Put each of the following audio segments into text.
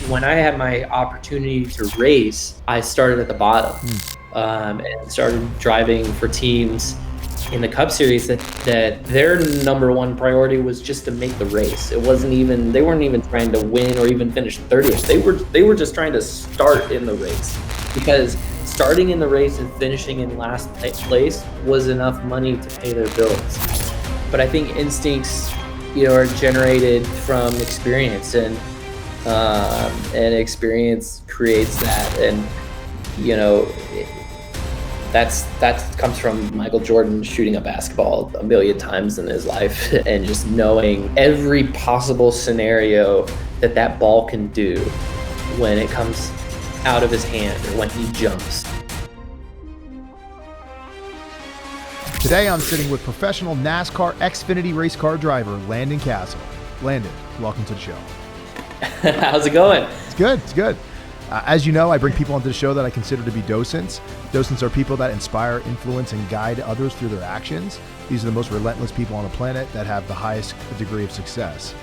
when I had my opportunity to race, I started at the bottom and started driving for teams in the Cup Series that their number one priority was just to make the race. It wasn't even, they weren't even trying to win or even finish 30th. They were just trying to start in the race, because starting in the race and finishing in last place was enough money to pay their bills. But I think instincts, are generated from experience, and experience creates that. And that comes from Michael Jordan shooting a basketball a million times in his life and just knowing every possible scenario that ball can do when it comes out of his hand or when he jumps. Today I'm sitting with professional NASCAR Xfinity race car driver Landon Cassill. Landon, welcome to the show. How's it going? It's good. It's good. As you know, I bring people onto the show that I consider to be docents. Docents are people that inspire, influence, and guide others through their actions. These are the most relentless people on the planet that have the highest degree of success.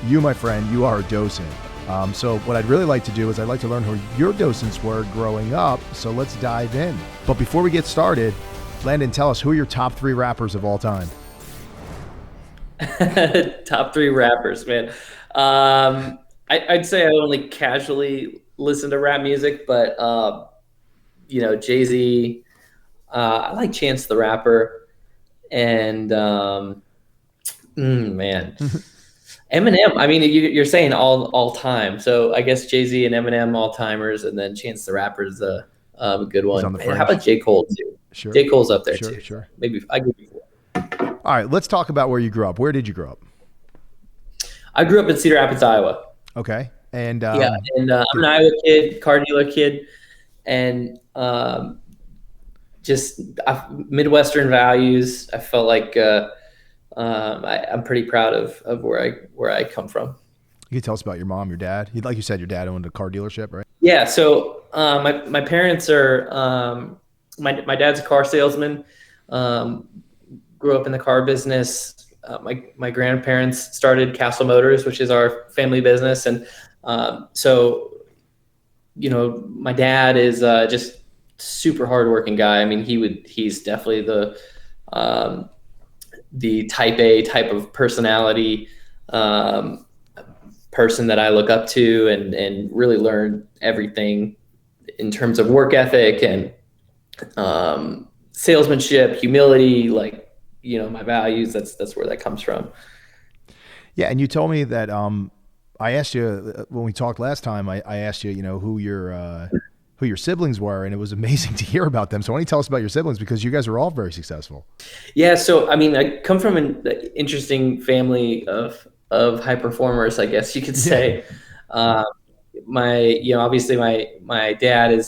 You, my friend, you are a docent. So what I'd really like to do is I'd like to learn who your docents were growing up. So let's dive in. But before we get started, Landon, tell us, who are your top 3 rappers of all time? Top 3 rappers, man. I'd say I only casually listen to rap music, but Jay-Z, I like Chance the Rapper, and man, Eminem. I mean, you're saying all time, so I guess Jay-Z and Eminem all timers, and then Chance the Rapper is a good one. And how about J. Cole too? Sure. J. Cole's up there too. Sure. Maybe I give you 4. All right, let's talk about where you grew up. Where did you grow up? I grew up in Cedar Rapids, Iowa. Okay. And I'm an Iowa kid, car dealer kid, and just Midwestern values. I felt like I'm pretty proud of where I come from. You can tell us about your mom, your dad. Like you said, your dad owned a car dealership, right? Yeah. So my parents are my dad's a car salesman. Grew up in the car business. My grandparents started Castle Motors, which is our family business, and so my dad is just super hardworking guy. I mean, he's definitely the type A type of personality person that I look up to, and really learn everything in terms of work ethic and salesmanship, humility, my values. That's where that comes from. Yeah. And you told me that, I asked you when we talked last time, I asked you, who your siblings were, and it was amazing to hear about them. So why don't you tell us about your siblings, because you guys are all very successful. Yeah. So, I mean, I come from an interesting family of high performers, I guess you could say. Yeah. Obviously my dad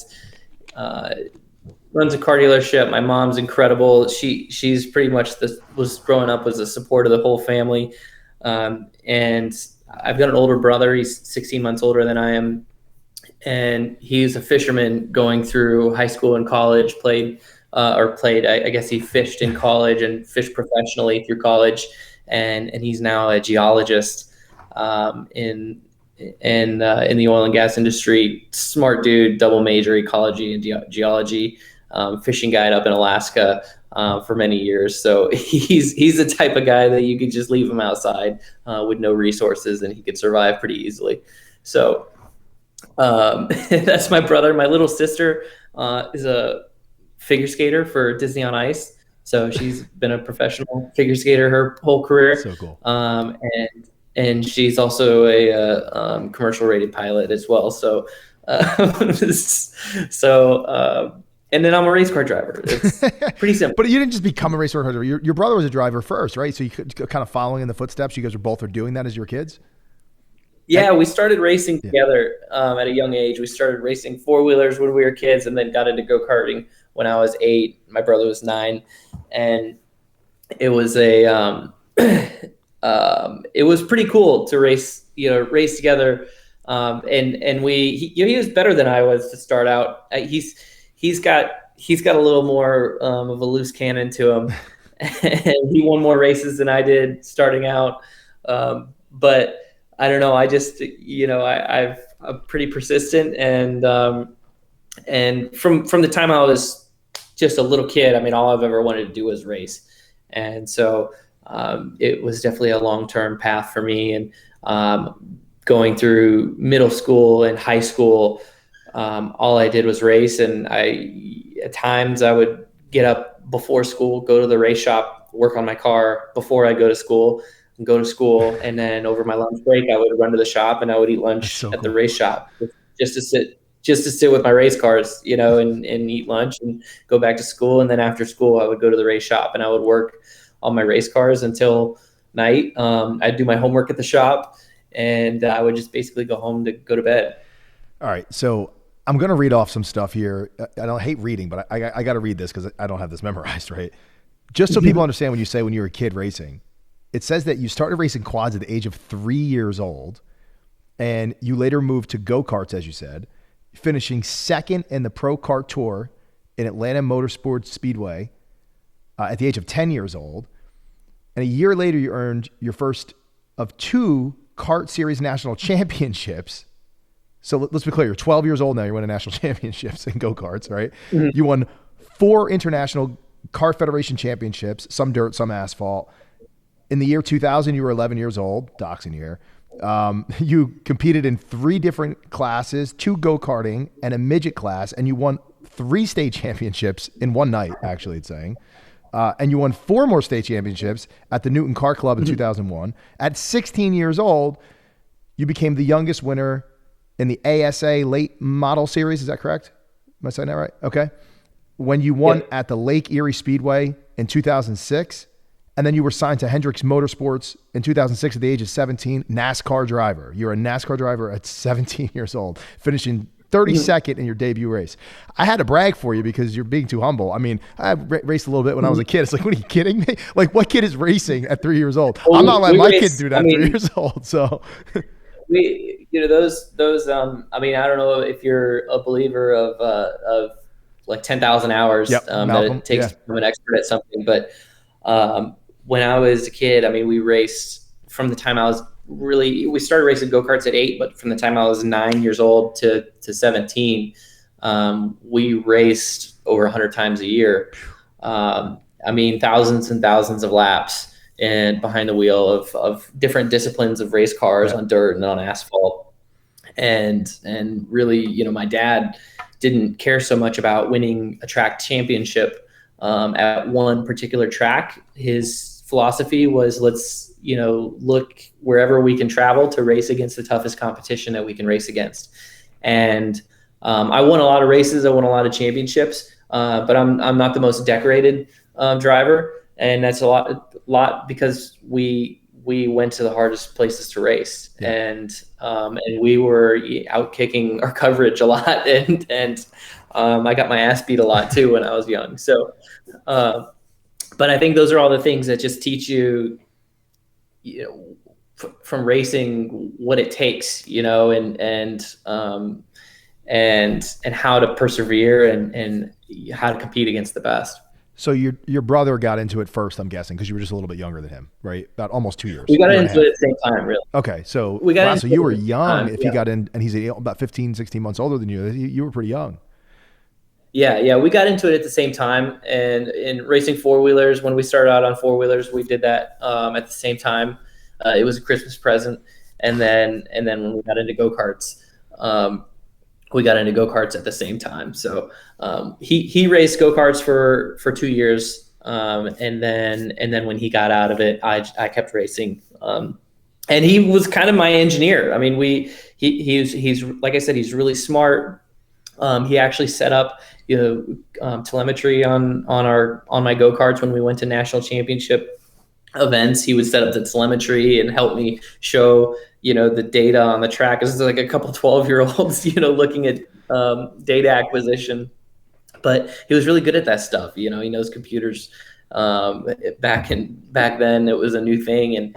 runs a car dealership. My mom's incredible. She's pretty much was growing up as a support of the whole family. And I've got an older brother. He's 16 months older than I am. And he's a fisherman going through high school and college, I guess he fished in college and fished professionally through college. And he's now a geologist, in the oil and gas industry. Smart dude, double major, ecology and geology, fishing guide up in Alaska for many years. So he's the type of guy that you could just leave him outside with no resources, and he could survive pretty easily. So that's my brother. My little sister is a figure skater for Disney on Ice. So she's been a professional figure skater her whole career. So cool. And she's also a commercial rated pilot as well. So, and then I'm a race car driver. It's pretty simple. But you didn't just become a race car driver. Your brother was a driver first, right? So you could kind of following in the footsteps. You guys both are doing that as your kids? Yeah, we started racing together at a young age. We started racing 4-wheelers when we were kids, and then got into go-karting when I was 8. My brother was 9. And it was it was pretty cool to race together. And he was better than I was to start out. He's got a little more of a loose cannon to him, and he won more races than I did starting out. But I don't know. I just, pretty persistent, and from the time I was just a little kid, I mean, all I've ever wanted to do was race. And so it was definitely a long-term path for me. And going through middle school and high school, all I did was race. And at times I would get up before school, go to the race shop, work on my car before I go to school, and go to school. And then over my lunch break, I would run to the shop and I would eat lunch at the race shop just to sit with my race cars, and eat lunch and go back to school. And then after school, I would go to the race shop and I would work on my race cars until night. I'd do my homework at the shop, and I would just basically go home to go to bed. All right. So I'm going to read off some stuff here. I don't hate reading, but I got to read this because I don't have this memorized, right? Just so people understand, when you say when you were a kid racing, it says that you started racing quads at the age of 3 years old, and you later moved to go-karts, as you said, finishing second in the Pro Kart Tour in Atlanta Motorsports Speedway at the age of 10 years old. And a year later, you earned your first of 2 Kart Series national championships. So let's be clear, you're 12 years old now, you're winning national championships in go-karts, right? Mm-hmm. You won 4 international Kart Federation championships, some dirt, some asphalt. In the year 2000, you were 11 years old, doxing year. You competed in 3 different classes, 2 go-karting and a midget class, and you won 3 state championships in one night, actually it's saying. And you won 4 more state championships at the Newton Car Club in 2001. At 16 years old, you became the youngest winner in the ASA Late Model Series. Is that correct? Am I saying that right? Okay. When you won at the Lake Erie Speedway in 2006, and then you were signed to Hendricks Motorsports in 2006 at the age of 17, NASCAR driver. You're a NASCAR driver at 17 years old, finishing 32nd in your debut race. I had to brag for you because you're being too humble. I mean, I raced a little bit when I was a kid. It's like, what are you kidding me? Like, what kid is racing at 3 years old? Well, I'm not letting my kid do that at 3 years old. So those I mean, I don't know if you're a believer of like 10,000 hours that it takes to become an expert at something. But when I was a kid, I mean, we raced from the time we started racing go-karts at 8, but from the time I was 9 years old to 17, we raced over 100 times a year. I mean, thousands and thousands of laps and behind the wheel of different disciplines of race cars on dirt and on asphalt. And really, my dad didn't care so much about winning a track championship at one particular track. His philosophy was, let's look wherever we can travel to race against the toughest competition that we can race against. And I won a lot of races. I won a lot of championships, but I'm not the most decorated driver. And that's a lot because we went to the hardest places to race, and we were out kicking our coverage a lot, and I got my ass beat a lot too when I was young. So, but I think those are all the things that just teach you, from racing what it takes, and how to persevere and how to compete against the best. So your brother got into it first, I'm guessing, because you were just a little bit younger than him, right? About almost 2 years. We got into it at the same time, really. Okay, so so you were young. If he got in, and he's about 15, 16 months older than you, you were pretty young. Yeah, we got into it at the same time. And in racing four-wheelers, when we started out on four-wheelers, we did that at the same time. It was a Christmas present. And then when we got into go-karts, we got into go-karts at the same time. So he raced go-karts for 2 years, and then when he got out of it, I kept racing. And he was kind of my engineer. I mean, he's like I said, he's really smart. He actually set up telemetry on my go-karts when we went to national championship events. He would set up the telemetry and help me show the data on the track. This is like a couple 12-year-olds looking at data acquisition, but he was really good at that stuff. He knows computers. Back then it was a new thing, and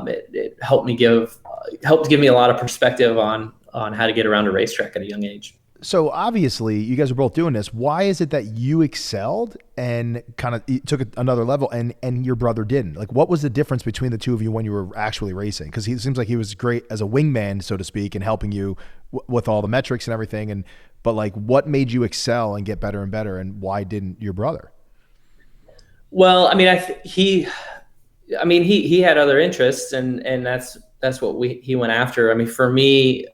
it helped give me a lot of perspective on how to get around a racetrack at a young age. So obviously you guys are both doing this. Why is it that you excelled and kind of took it another level and your brother didn't? Like, what was the difference between the two of you when you were actually racing? Because he seems like he was great as a wingman, so to speak, and helping you with all the metrics and everything. But like, what made you excel and get better and better, and why didn't your brother? Well, I mean, he had other interests, and that's what he went after. I mean, for me,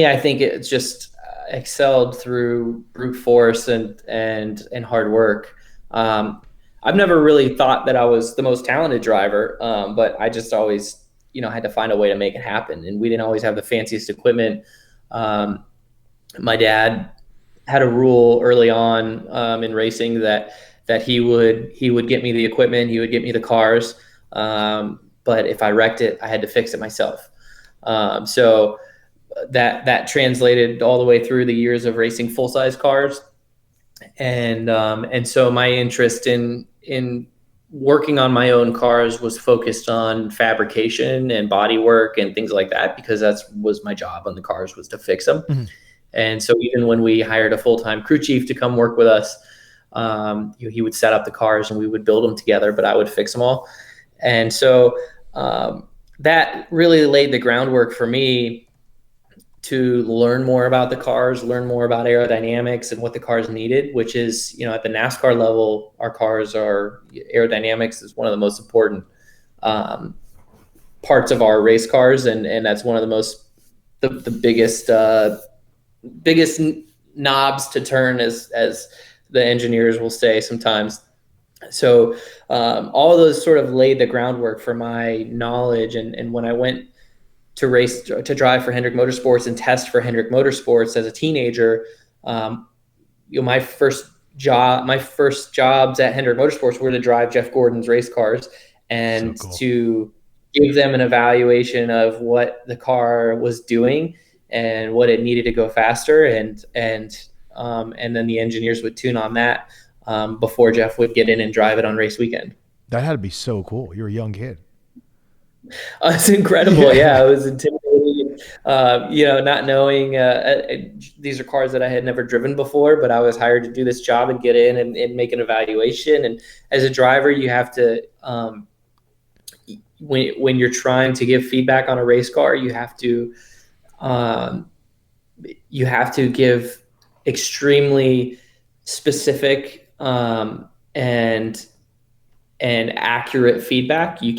I think it just excelled through brute force and hard work. I've never really thought that I was the most talented driver, but I just always, had to find a way to make it happen. And we didn't always have the fanciest equipment. My dad had a rule early on in racing that he would get me the equipment, he would get me the cars, but if I wrecked it, I had to fix it myself. So that translated all the way through the years of racing full size cars, and so my interest in working on my own cars was focused on fabrication and body work and things like that, because was my job on the cars, was to fix them. Mm-hmm. And so even when we hired a full-time crew chief to come work with us, he would set up the cars and we would build them together, but I would fix them all. And so that really laid the groundwork for me to learn more about the cars, learn more about aerodynamics and what the cars needed, which is, at the NASCAR level, aerodynamics is one of the most important parts of our race cars. And that's one of the biggest knobs to turn, as the engineers will say sometimes. So all of those sort of laid the groundwork for my knowledge. And when I went to drive for Hendrick Motorsports and test for Hendrick Motorsports as a teenager, my first jobs at Hendrick Motorsports were to drive Jeff Gordon's race cars and So cool. to give them an evaluation of what the car was doing and what it needed to go faster, and then the engineers would tune on that before Jeff would get in and drive it on race weekend. That had to be so cool. You're a young kid. It's incredible. Yeah, it was intimidating. Not knowing these are cars that I had never driven before, but I was hired to do this job and get in and make an evaluation. And as a driver, you have to, when you're trying to give feedback on a race car, you have to give extremely specific and accurate feedback. You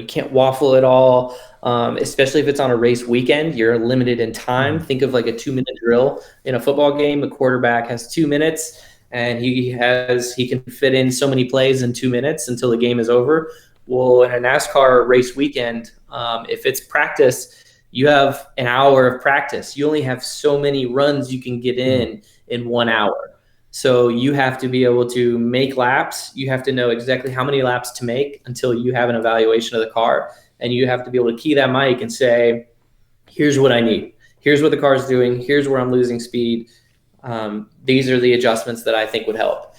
can't waffle at all, especially if it's on a race weekend. You're limited in time. Think of like a 2-minute drill in a football game. The quarterback has 2 minutes, and he can fit in so many plays in 2 minutes until the game is over. Well, in a NASCAR race weekend, if it's practice, you have an hour of practice. You only have so many runs you can get in 1 hour. So you have to be able to make laps. You have to know exactly how many laps to make until you have an evaluation of the car. And you have to be able to key that mic and say, here's what I need. Here's what the car is doing. Here's where I'm losing speed. These are the adjustments that I think would help.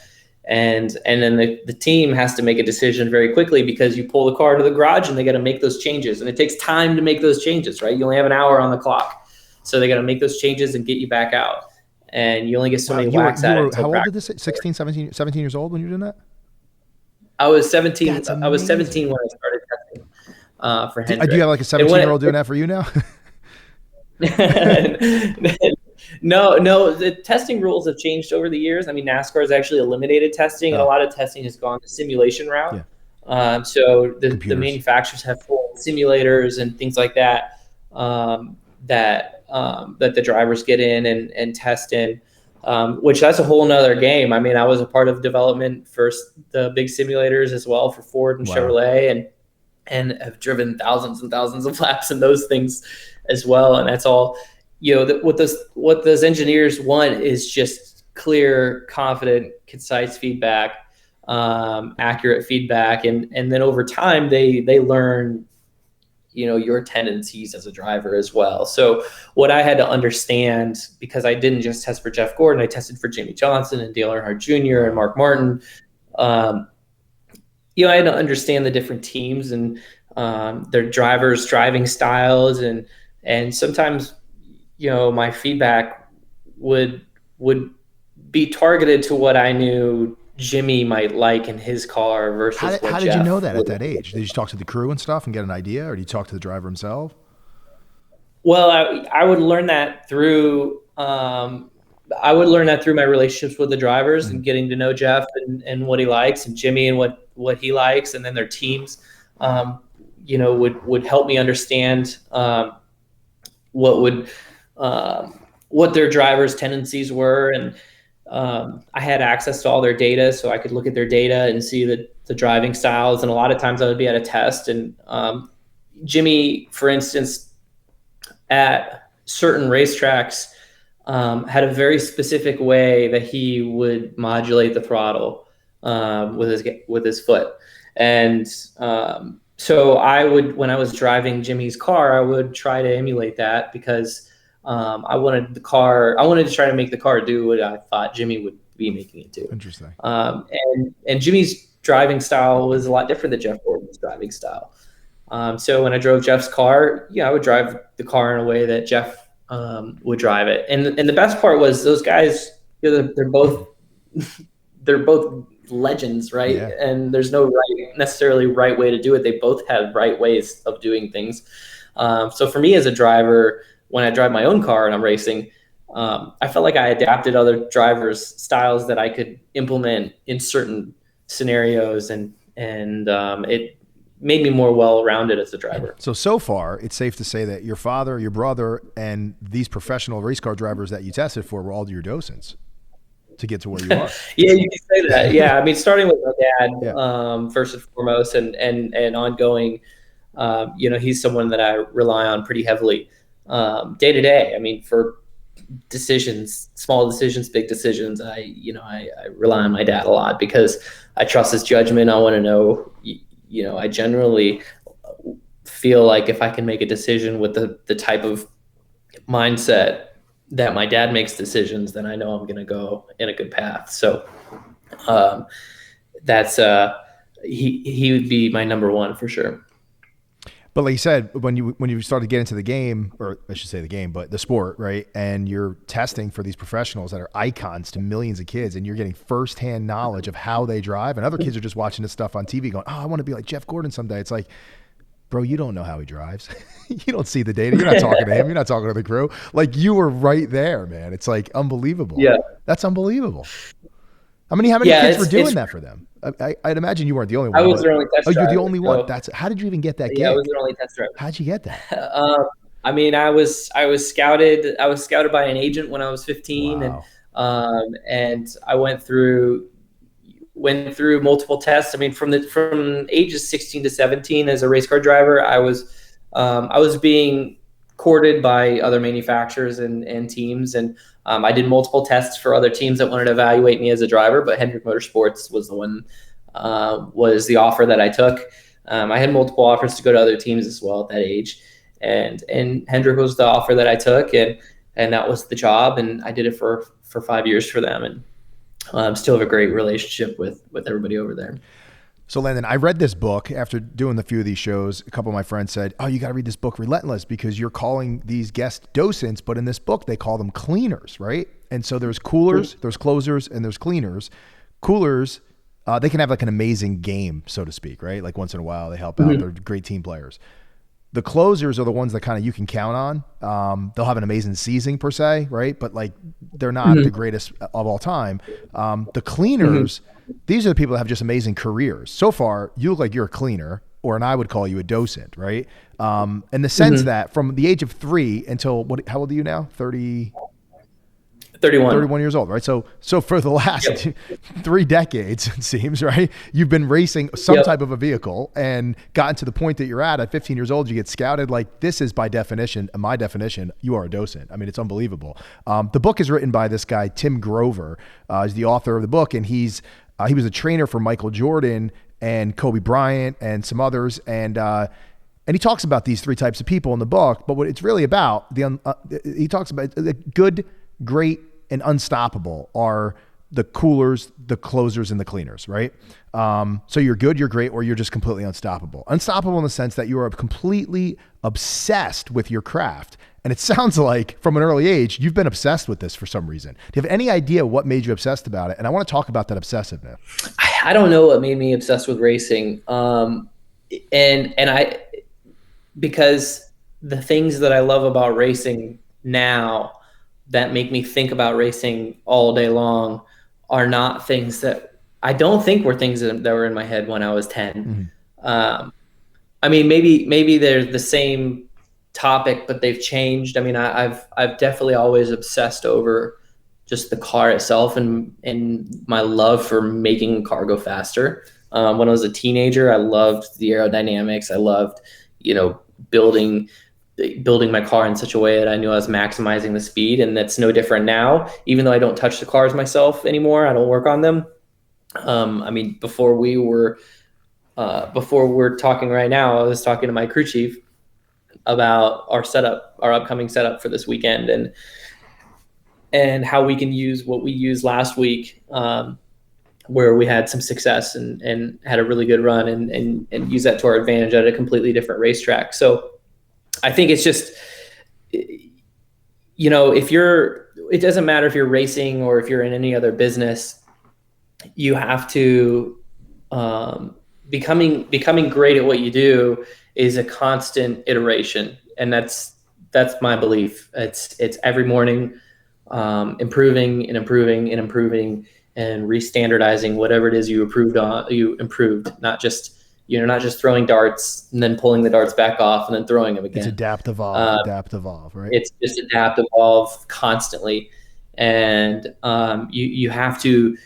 And then the team has to make a decision very quickly, because you pull the car to the garage and they got to make those changes. And it takes time to make those changes, right? You only have an hour on the clock. So they got to make those changes and get you back out. And you only get so many whacks at it. How old did this say? 16, 17 years old when you were doing that? I was 17. I was 17 when I started testing for Hendrick. Do you have like a 17-year-old doing that for you now? No, the testing rules have changed over the years. I mean, NASCAR has actually eliminated testing, and a lot of testing has gone the simulation route. Yeah. So the manufacturers have full simulators and things like that that the drivers get in and test in, which that's a whole nother game. I mean, I was a part of development for the big simulators as well for Ford and Chevrolet, and have driven thousands and thousands of laps in those things as well. And that's all, what those engineers want is just clear, confident, concise feedback, accurate feedback. And then over time they learn, your tendencies as a driver as well. So what I had to understand, because I didn't just test for Jeff Gordon, I tested for Jimmy Johnson and Dale Earnhardt Jr. and Mark Martin. I had to understand the different teams and their drivers' driving styles, and sometimes, my feedback would be targeted to what I knew Jimmy might like in his car versus How what did you know Jeff that at would. that age? Did you talk to the crew and stuff and get an idea, or did you talk to the driver himself? Well, I would learn that through I would learn that through my relationships with the drivers and getting to know Jeff and what he likes, and Jimmy and what he likes, and then their teams, would help me understand what would what their drivers' tendencies were, and I had access to all their data, so I could look at their data and see the driving styles. And a lot of times I would be at a test, and Jimmy, for instance, at certain racetracks, had a very specific way that he would modulate the throttle with his foot. And so when I was driving Jimmy's car, I would try to emulate that because I wanted to try to make the car do what I thought Jimmy would be making it do. Interesting. And Jimmy's driving style was a lot different than Jeff Gordon's driving style. So when I drove Jeff's car, I would drive the car in a way that Jeff would drive it. And the best part was those guys, they're both legends, right? Yeah. And there's no necessarily right way to do it. They both have right ways of doing things. So for me as a driver, when I drive my own car and I'm racing, I felt like I adapted other drivers' styles that I could implement in certain scenarios, and it made me more well-rounded as a driver. So far, it's safe to say that your father, your brother, and these professional race car drivers that you tested for were all your docents to get to where you are. Yeah, you can say that. Yeah, I mean, starting with my dad, first and foremost, and ongoing, he's someone that I rely on pretty heavily day to day. I mean, for decisions, small decisions, big decisions, I rely on my dad a lot because I trust his judgment. I want to know, I generally feel like if I can make a decision with the type of mindset that my dad makes decisions, then I know I'm going to go in a good path. So that's he would be my number one for sure. But like you said, when you started to get into the game, or I should say the game, but the sport, right? And you're testing for these professionals that are icons to millions of kids, and you're getting firsthand knowledge of how they drive, and other kids are just watching this stuff on TV going, oh, I want to be like Jeff Gordon someday. It's like, bro, you don't know how he drives. You don't see the data. You're not talking to him. You're not talking to the crew. Like, you were right there, man. It's like unbelievable. Yeah. That's unbelievable. How many kids were doing that for them? I'd imagine you weren't the only one. I was their only test driver. Oh, you're the only one. How did you even get that gig? Yeah, I was their only test driver. How'd you get that? I mean, I was scouted. I was scouted by an agent when I was 15, wow. and I went through multiple tests. I mean, from ages 16 to 17 as a race car driver, I was being courted by other manufacturers and teams, and I did multiple tests for other teams that wanted to evaluate me as a driver, but Hendrick Motorsports was the one, was the offer that I took. I had multiple offers to go to other teams as well at that age, and Hendrick was the offer that I took, and that was the job, and I did it for 5 years for them, and still have a great relationship with everybody over there. So Landon, I read this book after doing a few of these shows. A couple of my friends said, oh, you got to read this book, Relentless, because you're calling these guest docents, but in this book, they call them cleaners, right? And so there's coolers, there's closers, and there's cleaners. Coolers, they can have like an amazing game, so to speak, right? Like once in a while, they help out. They're great team players. The closers are the ones that kind of you can count on. They'll have an amazing season per se, right? But like they're not the greatest of all time. The cleaners, these are the people that have just amazing careers. So far, you look like you're a cleaner, and I would call you a docent, right? In the sense that from the age of 3 until how old are you now? 31 years old, right? So for the last 3 decades, it seems, right? You've been racing some type of a vehicle and gotten to the point that you're at 15 years old, you get scouted. Like, this is by definition, my definition, you are a docent. I mean, it's unbelievable. The book is written by this guy, Tim Grover, is the author of the book. And he was a trainer for Michael Jordan and Kobe Bryant and some others. And he talks about these 3 types of people in the book, but what it's really about, he talks about the good, great, and unstoppable are the coolers, the closers, and the cleaners, right? So you're good, you're great, or you're just completely unstoppable. Unstoppable in the sense that you are completely obsessed with your craft. And it sounds like from an early age, you've been obsessed with this for some reason. Do you have any idea what made you obsessed about it? And I want to talk about that obsessiveness. I don't know what made me obsessed with racing. Because the things that I love about racing now that make me think about racing all day long are not things that I don't think were things that were in my head when I was 10. Mm-hmm. I mean, maybe they're the same topic, but they've changed. I mean, I've definitely always obsessed over just the car itself and my love for making a car go faster. When I was a teenager, I loved the aerodynamics. I loved, building my car in such a way that I knew I was maximizing the speed. And that's no different now, even though I don't touch the cars myself anymore. I don't work on them. I mean, before we're talking right now, I was talking to my crew chief about our upcoming setup for this weekend and how we can use what we used last week, where we had some success and had a really good run and use that to our advantage at a completely different racetrack. So I think it's just, it doesn't matter if you're racing or if you're in any other business, you have to, becoming great at what you do is a constant iteration. And that's my belief. It's every morning, improving and improving and improving and re-standardizing whatever it is you improved, not just throwing darts and then pulling the darts back off and then throwing them again. It's adapt, evolve, right? It's just adapt, evolve constantly. And you have to,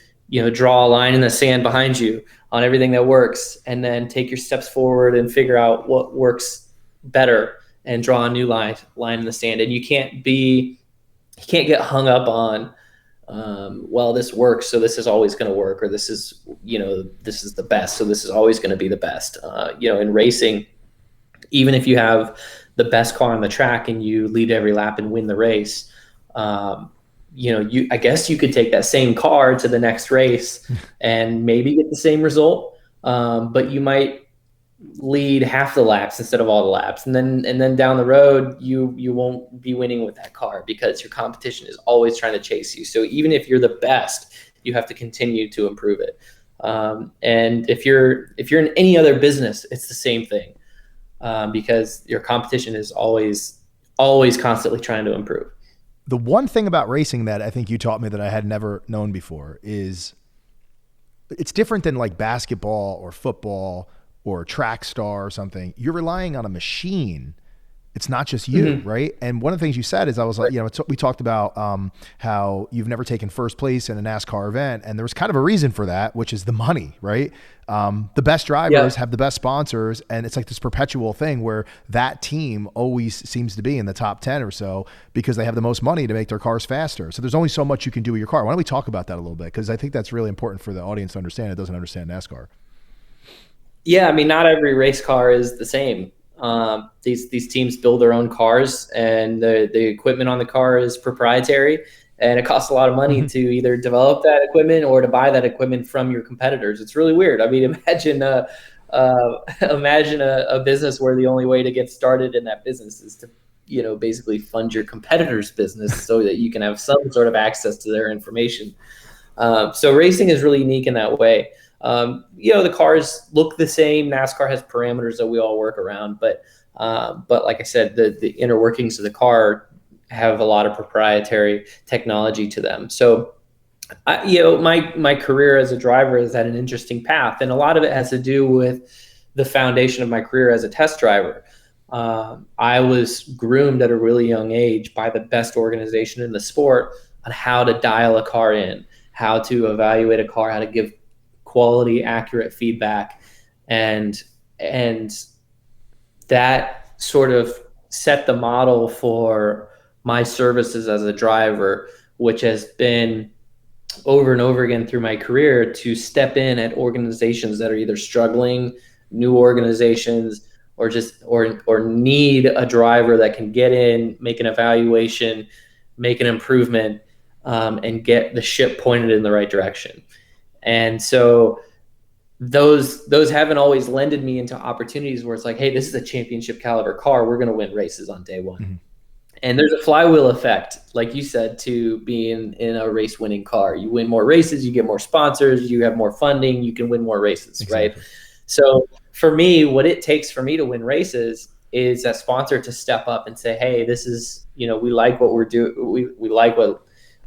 draw a line in the sand behind you on everything that works, and then take your steps forward and figure out what works better and draw a new line in the sand. And you can't get hung up on, well, this works, so this is always going to work, or this is the best, so this is always going to be the best. In racing, even if you have the best car on the track and you lead every lap and win the race, I guess you could take that same car to the next race and maybe get the same result, but you might lead half the laps instead of all the laps, and then down the road you won't be winning with that car because your competition is always trying to chase you. So even if you're the best, you have to continue to improve it. And if you're in any other business, it's the same thing, because your competition is always constantly trying to improve. The one thing about racing that I think you taught me that I had never known before is it's different than like basketball or football or track star or something. You're relying on a machine. It's not just you, mm-hmm. right? And one of the things you said is I was like, we talked about how you've never taken first place in a NASCAR event. And there was kind of a reason for that, which is the money, right? The best drivers have the best sponsors. And it's like this perpetual thing where that team always seems to be in the top 10 or so because they have the most money to make their cars faster. So there's only so much you can do with your car. Why don't we talk about that a little bit? Because I think that's really important for the audience to understand. It doesn't understand NASCAR. Yeah, I mean, not every race car is the same. These teams build their own cars, and the equipment on the car is proprietary, and it costs a lot of money mm-hmm. to either develop that equipment or to buy that equipment from your competitors. It's really weird. I mean, imagine a business where the only way to get started in that business is to, basically fund your competitor's business so that you can have some sort of access to their information. So racing is really unique in that way. The cars look the same. NASCAR has parameters that we all work around, but like I said, the inner workings of the car have a lot of proprietary technology to them. So, my career as a driver has had an interesting path, and a lot of it has to do with the foundation of my career as a test driver. I was groomed at a really young age by the best organization in the sport on how to dial a car in, how to evaluate a car, how to give quality, accurate feedback. And that sort of set the model for my services as a driver, which has been over and over again through my career to step in at organizations that are either struggling, new organizations, or need a driver that can get in, make an evaluation, make an improvement, and get the ship pointed in the right direction. And so those haven't always lended me into opportunities where it's like, hey, this is a championship caliber car. We're going to win races on day one. Mm-hmm. And there's a flywheel effect, like you said, to being in a race winning car. You win more races, you get more sponsors, you have more funding, you can win more races, exactly. Right? So for me, what it takes for me to win races is a sponsor to step up and say, hey, this is, we like what we're doing. We like what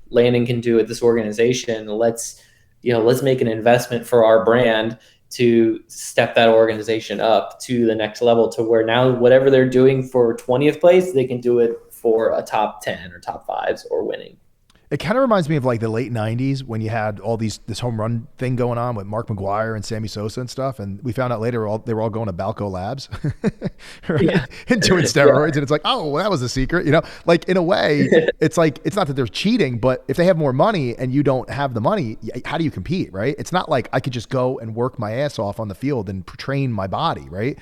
Landon can do at this organization. Let's make an investment for our brand to step that organization up to the next level, to where now whatever they're doing for 20th place, they can do it for a top 10 or top 5s or winning. It kind of reminds me of like the late 90s when you had all this home run thing going on with Mark McGwire and Sammy Sosa and stuff. And we found out later they were all going to Balco Labs right? Yeah. And doing steroids. Yeah. And it's like, oh, well, that was the secret. Like in a way, it's like, it's not that they're cheating, but if they have more money and you don't have the money, how do you compete, right? It's not like I could just go and work my ass off on the field and train my body, right?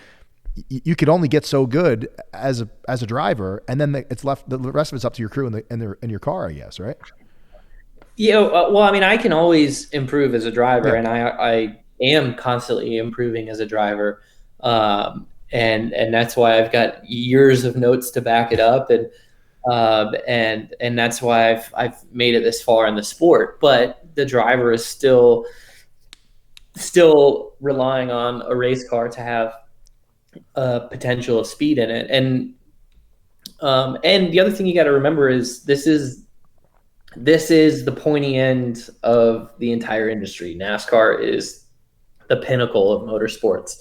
You could only get so good as a driver, and then it's left. The rest of it's up to your crew in your car, I guess, right? Yeah. Well, I mean, I can always improve as a driver, and I am constantly improving as a driver, and that's why I've got years of notes to back it up, and that's why I've made it this far in the sport. But the driver is still relying on a race car to have potential of speed in it. And the other thing you got to remember is this is the pointy end of the entire industry. NASCAR is the pinnacle of motorsports,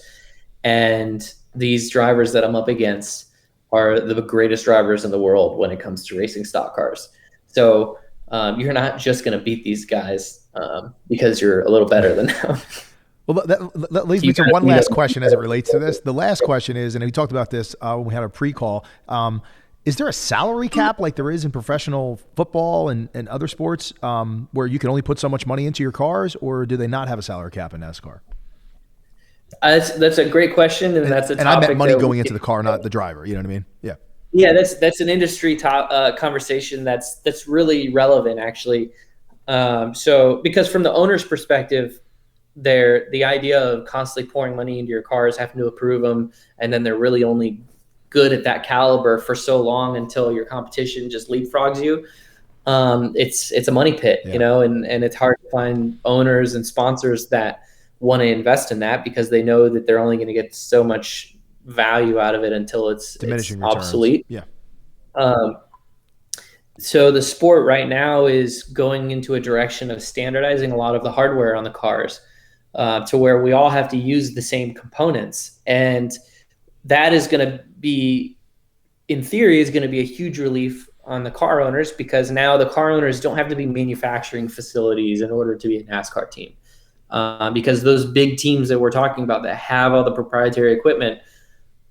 and these drivers that I'm up against are the greatest drivers in the world when it comes to racing stock cars. So you're not just going to beat these guys because you're a little better than them. Well, that leads me to one last question as it relates to this. The last question is, and we talked about this when we had a pre-call, is there a salary cap like there is in professional football and other sports where you can only put so much money into your cars, or do they not have a salary cap in NASCAR? That's a great question, and that's a topic. And I meant money going into the car, not the driver. You know what I mean? Yeah. Yeah, that's an industry conversation that's really relevant, actually. So because from the owner's perspective, the idea of constantly pouring money into your cars, having to approve them, and then they're really only good at that caliber for so long until your competition just leapfrogs you. It's a money pit, and it's hard to find owners and sponsors that want to invest in that because they know that they're only going to get so much value out of it until it's obsolete. Yeah. So the sport right now is going into a direction of standardizing a lot of the hardware on the cars. To where we all have to use the same components. And that is going to be, in theory, is going to be a huge relief on the car owners, because now the car owners don't have to be manufacturing facilities in order to be a NASCAR team. Because those big teams that we're talking about that have all the proprietary equipment,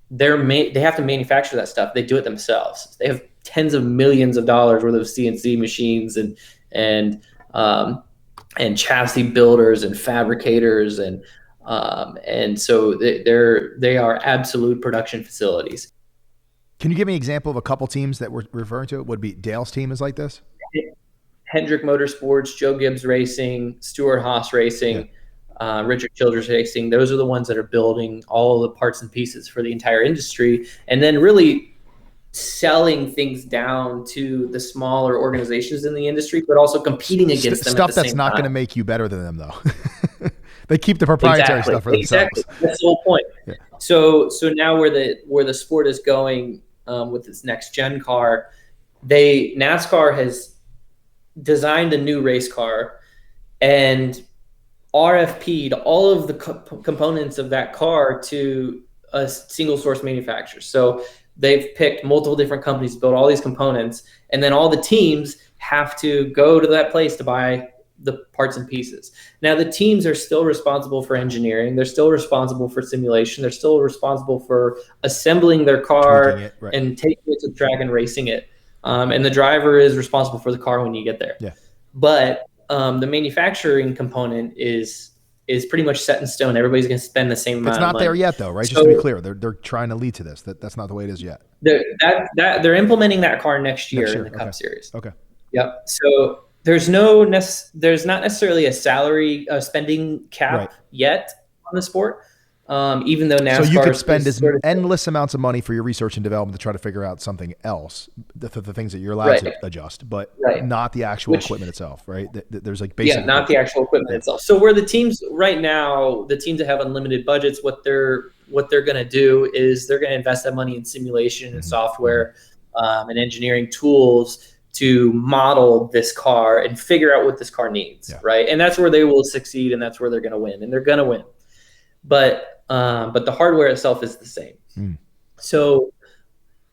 they have to manufacture that stuff. They do it themselves. They have tens of millions of dollars worth of CNC machines and chassis builders and fabricators, and so they are absolute production facilities. Can you give me an example of a couple teams that we're referring to? Would be Dale's team is like this? Hendrick Motorsports, Joe Gibbs Racing, Stuart Haas Racing, Richard Childress Racing. Those are the ones that are building all of the parts and pieces for the entire industry, and then really selling things down to the smaller organizations in the industry, but also competing against them. Stuff that's not going to make you better than them, though. They keep the proprietary stuff for themselves. Exactly. That's the whole point. Yeah. So now where the sport is going with this next gen car, NASCAR has designed a new race car and RFP'd all of the components of that car to a single source manufacturer. So they've picked multiple different companies to build all these components, and then all the teams have to go to that place to buy the parts and pieces. Now, the teams are still responsible for engineering. They're still responsible for simulation. They're still responsible for assembling their car and taking it to the track and racing it. And the driver is responsible for the car when you get there. Yeah. But the manufacturing component is pretty much set in stone. Everybody's going to spend the same amount of money. It's not there yet, though, right? Just to be clear, they're trying to lead to this. That's not the way it is yet. They're implementing that car next year in the Cup Series. Okay. Yep. So there's not necessarily a salary spending cap yet on the sport. Even though NASCAR, so you could spend endless amounts of money for your research and development to try to figure out something else, the things that you're allowed to adjust, but not the actual equipment itself, right? There's like basic not the actual equipment itself. So where the teams right now, the teams that have unlimited budgets, what they're going to do is they're going to invest that money in simulation and software and engineering tools to model this car and figure out what this car needs, right? And that's where they will succeed, and that's where they're going to win, and they're going to win. But the hardware itself is the same. So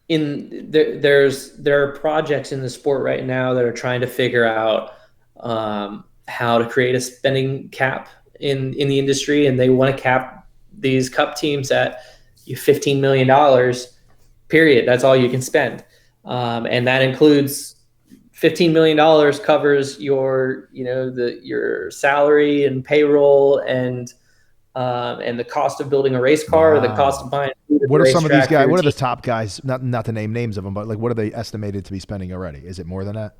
there are projects in the sport right now that are trying to figure out how to create a spending cap in the industry, and they want to cap these cup teams at $15 million, period. That's all you can spend. And that includes $15 million covers your salary and payroll and the cost of building a race car, or the cost of buying food. What are some of these guys? What are the top guys? Not to name names of them, but like, what are they estimated to be spending already? Is it more than that?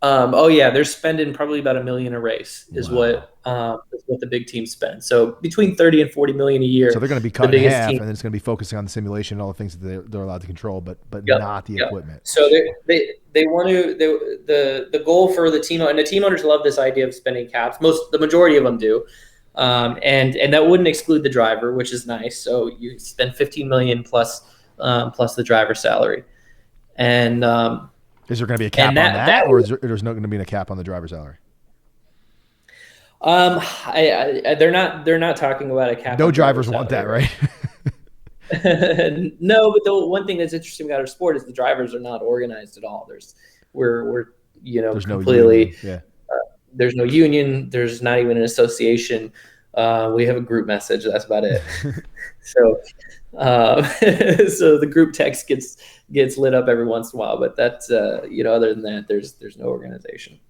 They're spending probably about $1 million a race is what the big teams spend. So between 30 and 40 million a year. So they're going to be cut in half, and it's going to be focusing on the simulation and all the things that they're allowed to control, but not the equipment. So they want to the goal for the team, and the team owners love this idea of spending caps. The majority of them do. And that wouldn't exclude the driver, which is nice. So you spend 15 million plus the driver's salary. And is there going to be a cap on that, or there's not going to be a cap on the driver's salary? They're not talking about a cap. No drivers want that, right? No, but the one thing that's interesting about our sport is the drivers are not organized at all. There's completely. No there's no union. There's not even an association. We have a group message. That's about it. So the group text gets lit up every once in a while, but that's other than that, there's no organization.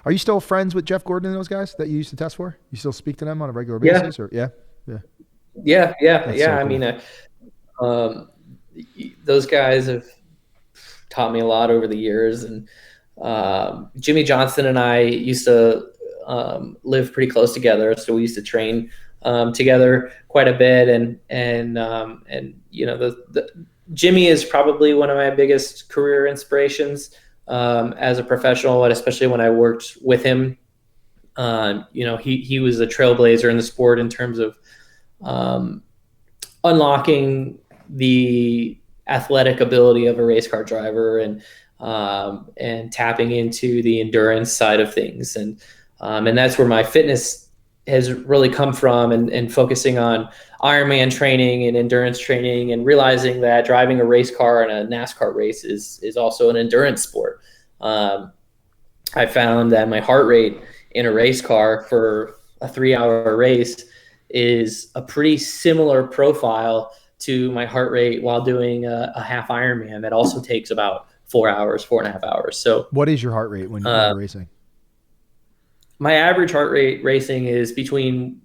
Are you still friends with Jeff Gordon and those guys that you used to test for? You still speak to them on a regular basis? Yeah. So I mean, those guys have taught me a lot over the years, and Jimmy Johnson and I used to live pretty close together, so we used to train together quite a bit. And Jimmy is probably one of my biggest career inspirations as a professional, and especially when I worked with him. He was a trailblazer in the sport in terms of unlocking the athletic ability of a race car driver and tapping into the endurance side of things. And that's where my fitness has really come from, and focusing on Ironman training and endurance training, and realizing that driving a race car in a NASCAR race is also an endurance sport. I found that my heart rate in a race car for a 3-hour race is a pretty similar profile to my heart rate while doing a half Ironman that also takes about 4.5 hours. So what is your heart rate when you're racing? My average heart rate racing is between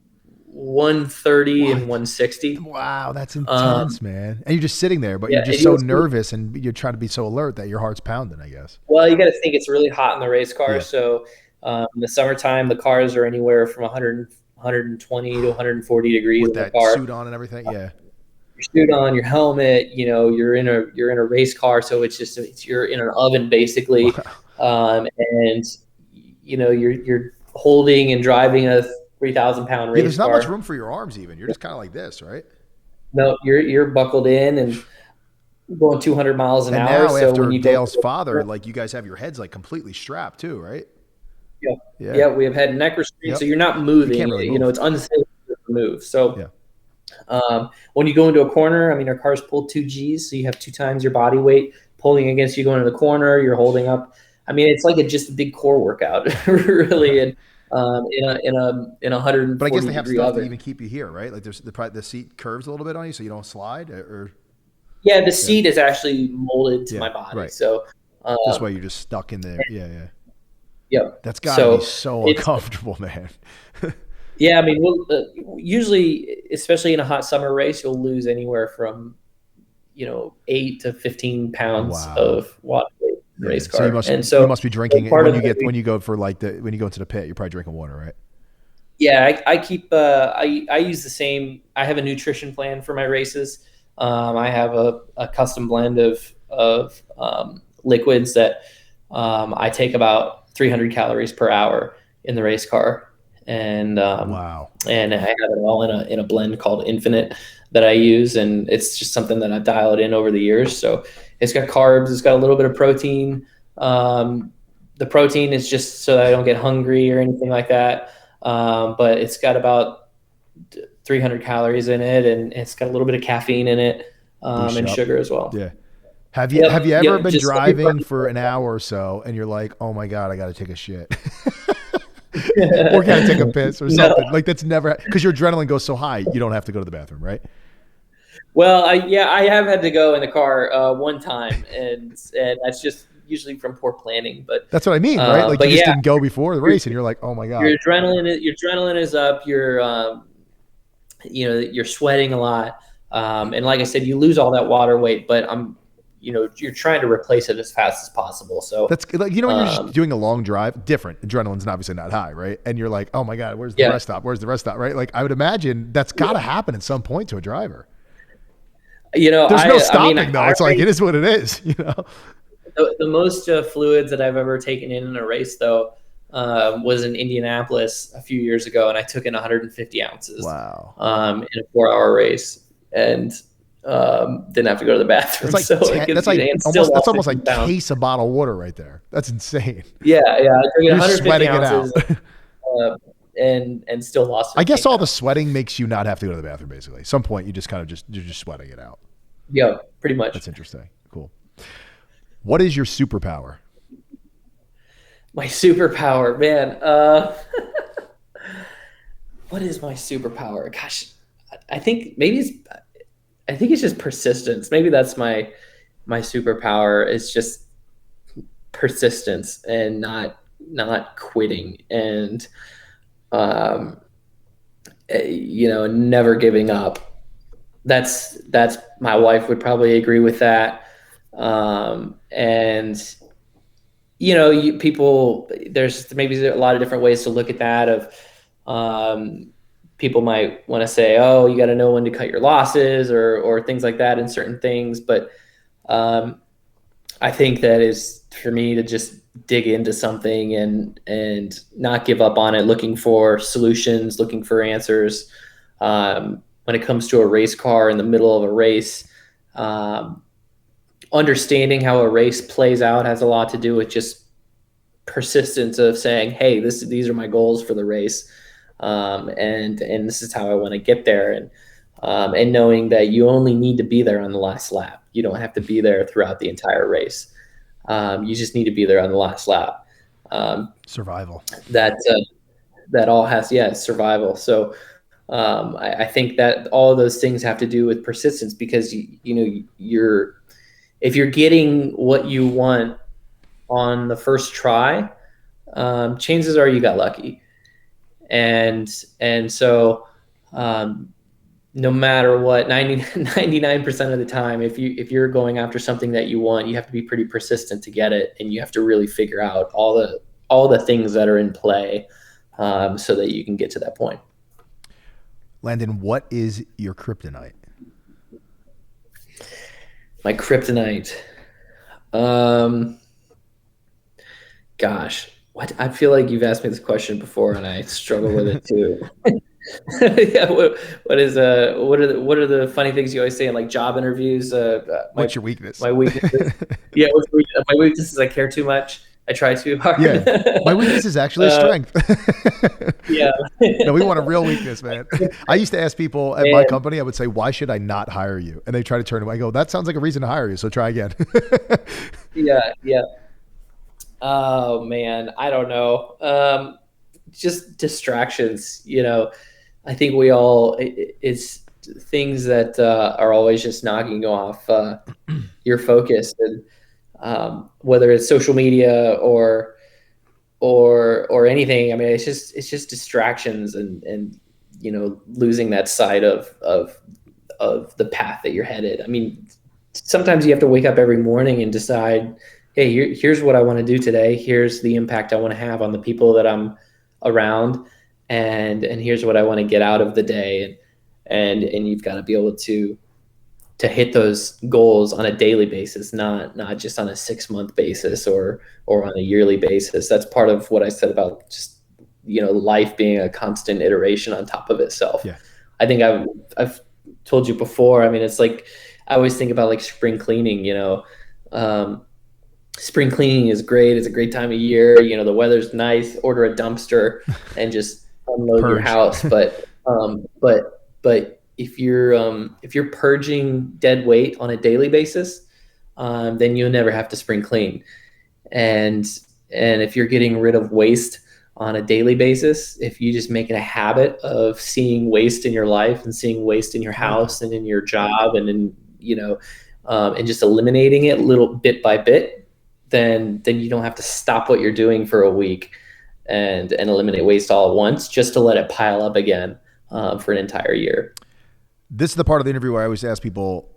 130 and 160. Wow, that's intense, man. And you're just sitting there, but you're just so nervous, and you're trying to be so alert that your heart's pounding, I guess. Well, you got to think it's really hot in the race car. Yeah. So in the summertime, the cars are anywhere from 120 to 140 degrees. With that suit on and everything, yeah. Your suit on, your helmet. You're in a race car, so you're in an oven basically, and you're holding and driving a 3,000-pound race car. There's not much room for your arms even. You're just kind of like this, right? No, you're buckled in and going 200 miles an hour. Now, so after Dale's father, like, you guys have your heads like completely strapped too, right? Yeah. We have head and neck restraints, so you're not moving. You can't really move. It's unsafe to move. So when you go into a corner, I mean, our cars pull 2 Gs, so you have 2 times your body weight pulling against you going into the corner. You're holding up. I mean, it's like just a big core workout, really, in a 140. But I guess they have stuff to even keep you here, right? Like the seat curves a little bit on you, so you don't slide, or. Yeah, the seat is actually molded to my body, right. So this way you're just stuck in there. Yeah. Yep. That's gotta be so uncomfortable, man. Yeah, I mean, usually, especially in a hot summer race, you'll lose anywhere from 8 to 15 pounds of watt weight. race So car. And you so must be drinking part when of when you go for when you go into the pit. You're probably drinking water, right? yeah, I keep I use the same. I have a nutrition plan for my races. I have a custom blend of liquids that I take about 300 calories per hour in the race car, Wow. and I have it all in a blend called Infinite that I use, and it's just something that I've dialed in over the years. So it's got carbs, it's got a little bit of protein. The protein is just so that I don't get hungry or anything like that. But it's got about 300 calories in it, and it's got a little bit of caffeine in it, and sugar as well. Yeah. Have you ever been Just driving for an hour or so and you're like, oh my God, I got to take a shit or got to take a piss or something? Like that's never, because your adrenaline goes so high, you don't have to go to the bathroom, right? Well, I have had to go in the car one time, and that's just usually from poor planning. But that's what I mean, right? Like but you just yeah, didn't go before the race and you're like, oh my God. your adrenaline is up. You're sweating a lot, and like I said, you lose all that water weight. But you're trying to replace it as fast as possible. So that's like, when you're just doing a long drive, different. Adrenaline's obviously not high, right? And you're like, oh my God, where's the rest stop? Where's the rest stop? Right? Like I would imagine that's got to happen at some point to a driver. There's no stopping though. It's like, it is what it is, The most fluids that I've ever taken in a race though, was in Indianapolis a few years ago, and I took in 150 ounces. Wow. In a 4-hour race, and didn't have to go to the bathroom. That's almost like case a bottle of water right there. That's insane. Yeah. I took You're 150 sweating ounces, it out. and still lost it. I guess all the sweating makes you not have to go to the bathroom. Basically, at some point you just you're just sweating it out. Yeah, pretty much. That's interesting. Cool. What is your superpower? My superpower, man. What is my superpower? Gosh, I think it's just persistence. Maybe that's my superpower. It's just persistence and not quitting, and never giving up. That's my wife would probably agree with that. And there's maybe a lot of different ways to look at that. People might want to say, oh, you got to know when to cut your losses or things like that in certain things. But I think that is for me to just dig into something and not give up on it, looking for solutions, looking for answers. When it comes to a race car in the middle of a race, understanding how a race plays out has a lot to do with just persistence of saying, hey, these are my goals for the race. And this is how I want to get there. And knowing that you only need to be there on the last lap. You don't have to be there throughout the entire race. You just need to be there on the last lap. Survival. That all has, survival. So I think that all of those things have to do with persistence, because if you're getting what you want on the first try, chances are you got lucky. And so no matter what, 99% of the time, if you're going after something that you want, you have to be pretty persistent to get it, and you have to really figure out all the things that are in play, so that you can get to that point. Landon, what is your kryptonite? My kryptonite. Gosh, what? I feel like you've asked me this question before, and I struggle with it too. Yeah, what are the funny things you always say in like job interviews? What's your weakness? My weakness. Yeah, my weakness is I care too much. I try too hard. Yeah, my weakness is actually a strength. Yeah. No, we want a real weakness, man. I used to ask people at my company, I would say, why should I not hire you? And they try to turn away. I go, that sounds like a reason to hire you, so try again. Yeah. Oh, man, I don't know. Just distractions, I think we all, it's things that are always just knocking off your focus, and whether it's social media or anything. I mean, it's just distractions and losing that sight of the path that you're headed. I mean, sometimes you have to wake up every morning and decide, hey, here's what I want to do today. Here's the impact I want to have on the people that I'm around, and here's what I want to get out of the day. And you've got to be able to hit those goals on a daily basis, not just on a 6 month basis or on a yearly basis. That's part of what I said about just, life being a constant iteration on top of itself. Yeah. I think I've told you before. I mean, it's like, I always think about like spring cleaning, um, spring cleaning is great. It's a great time of year. The weather's nice, order a dumpster and just unload your Purge. house. But if you're purging dead weight on a daily basis, then you'll never have to spring clean. And if you're getting rid of waste on a daily basis, if you just make it a habit of seeing waste in your life and seeing waste in your house and in your job and and just eliminating it little bit by bit, then you don't have to stop what you're doing for a week and eliminate waste all at once just to let it pile up again for an entire year. This is the part of the interview where I always ask people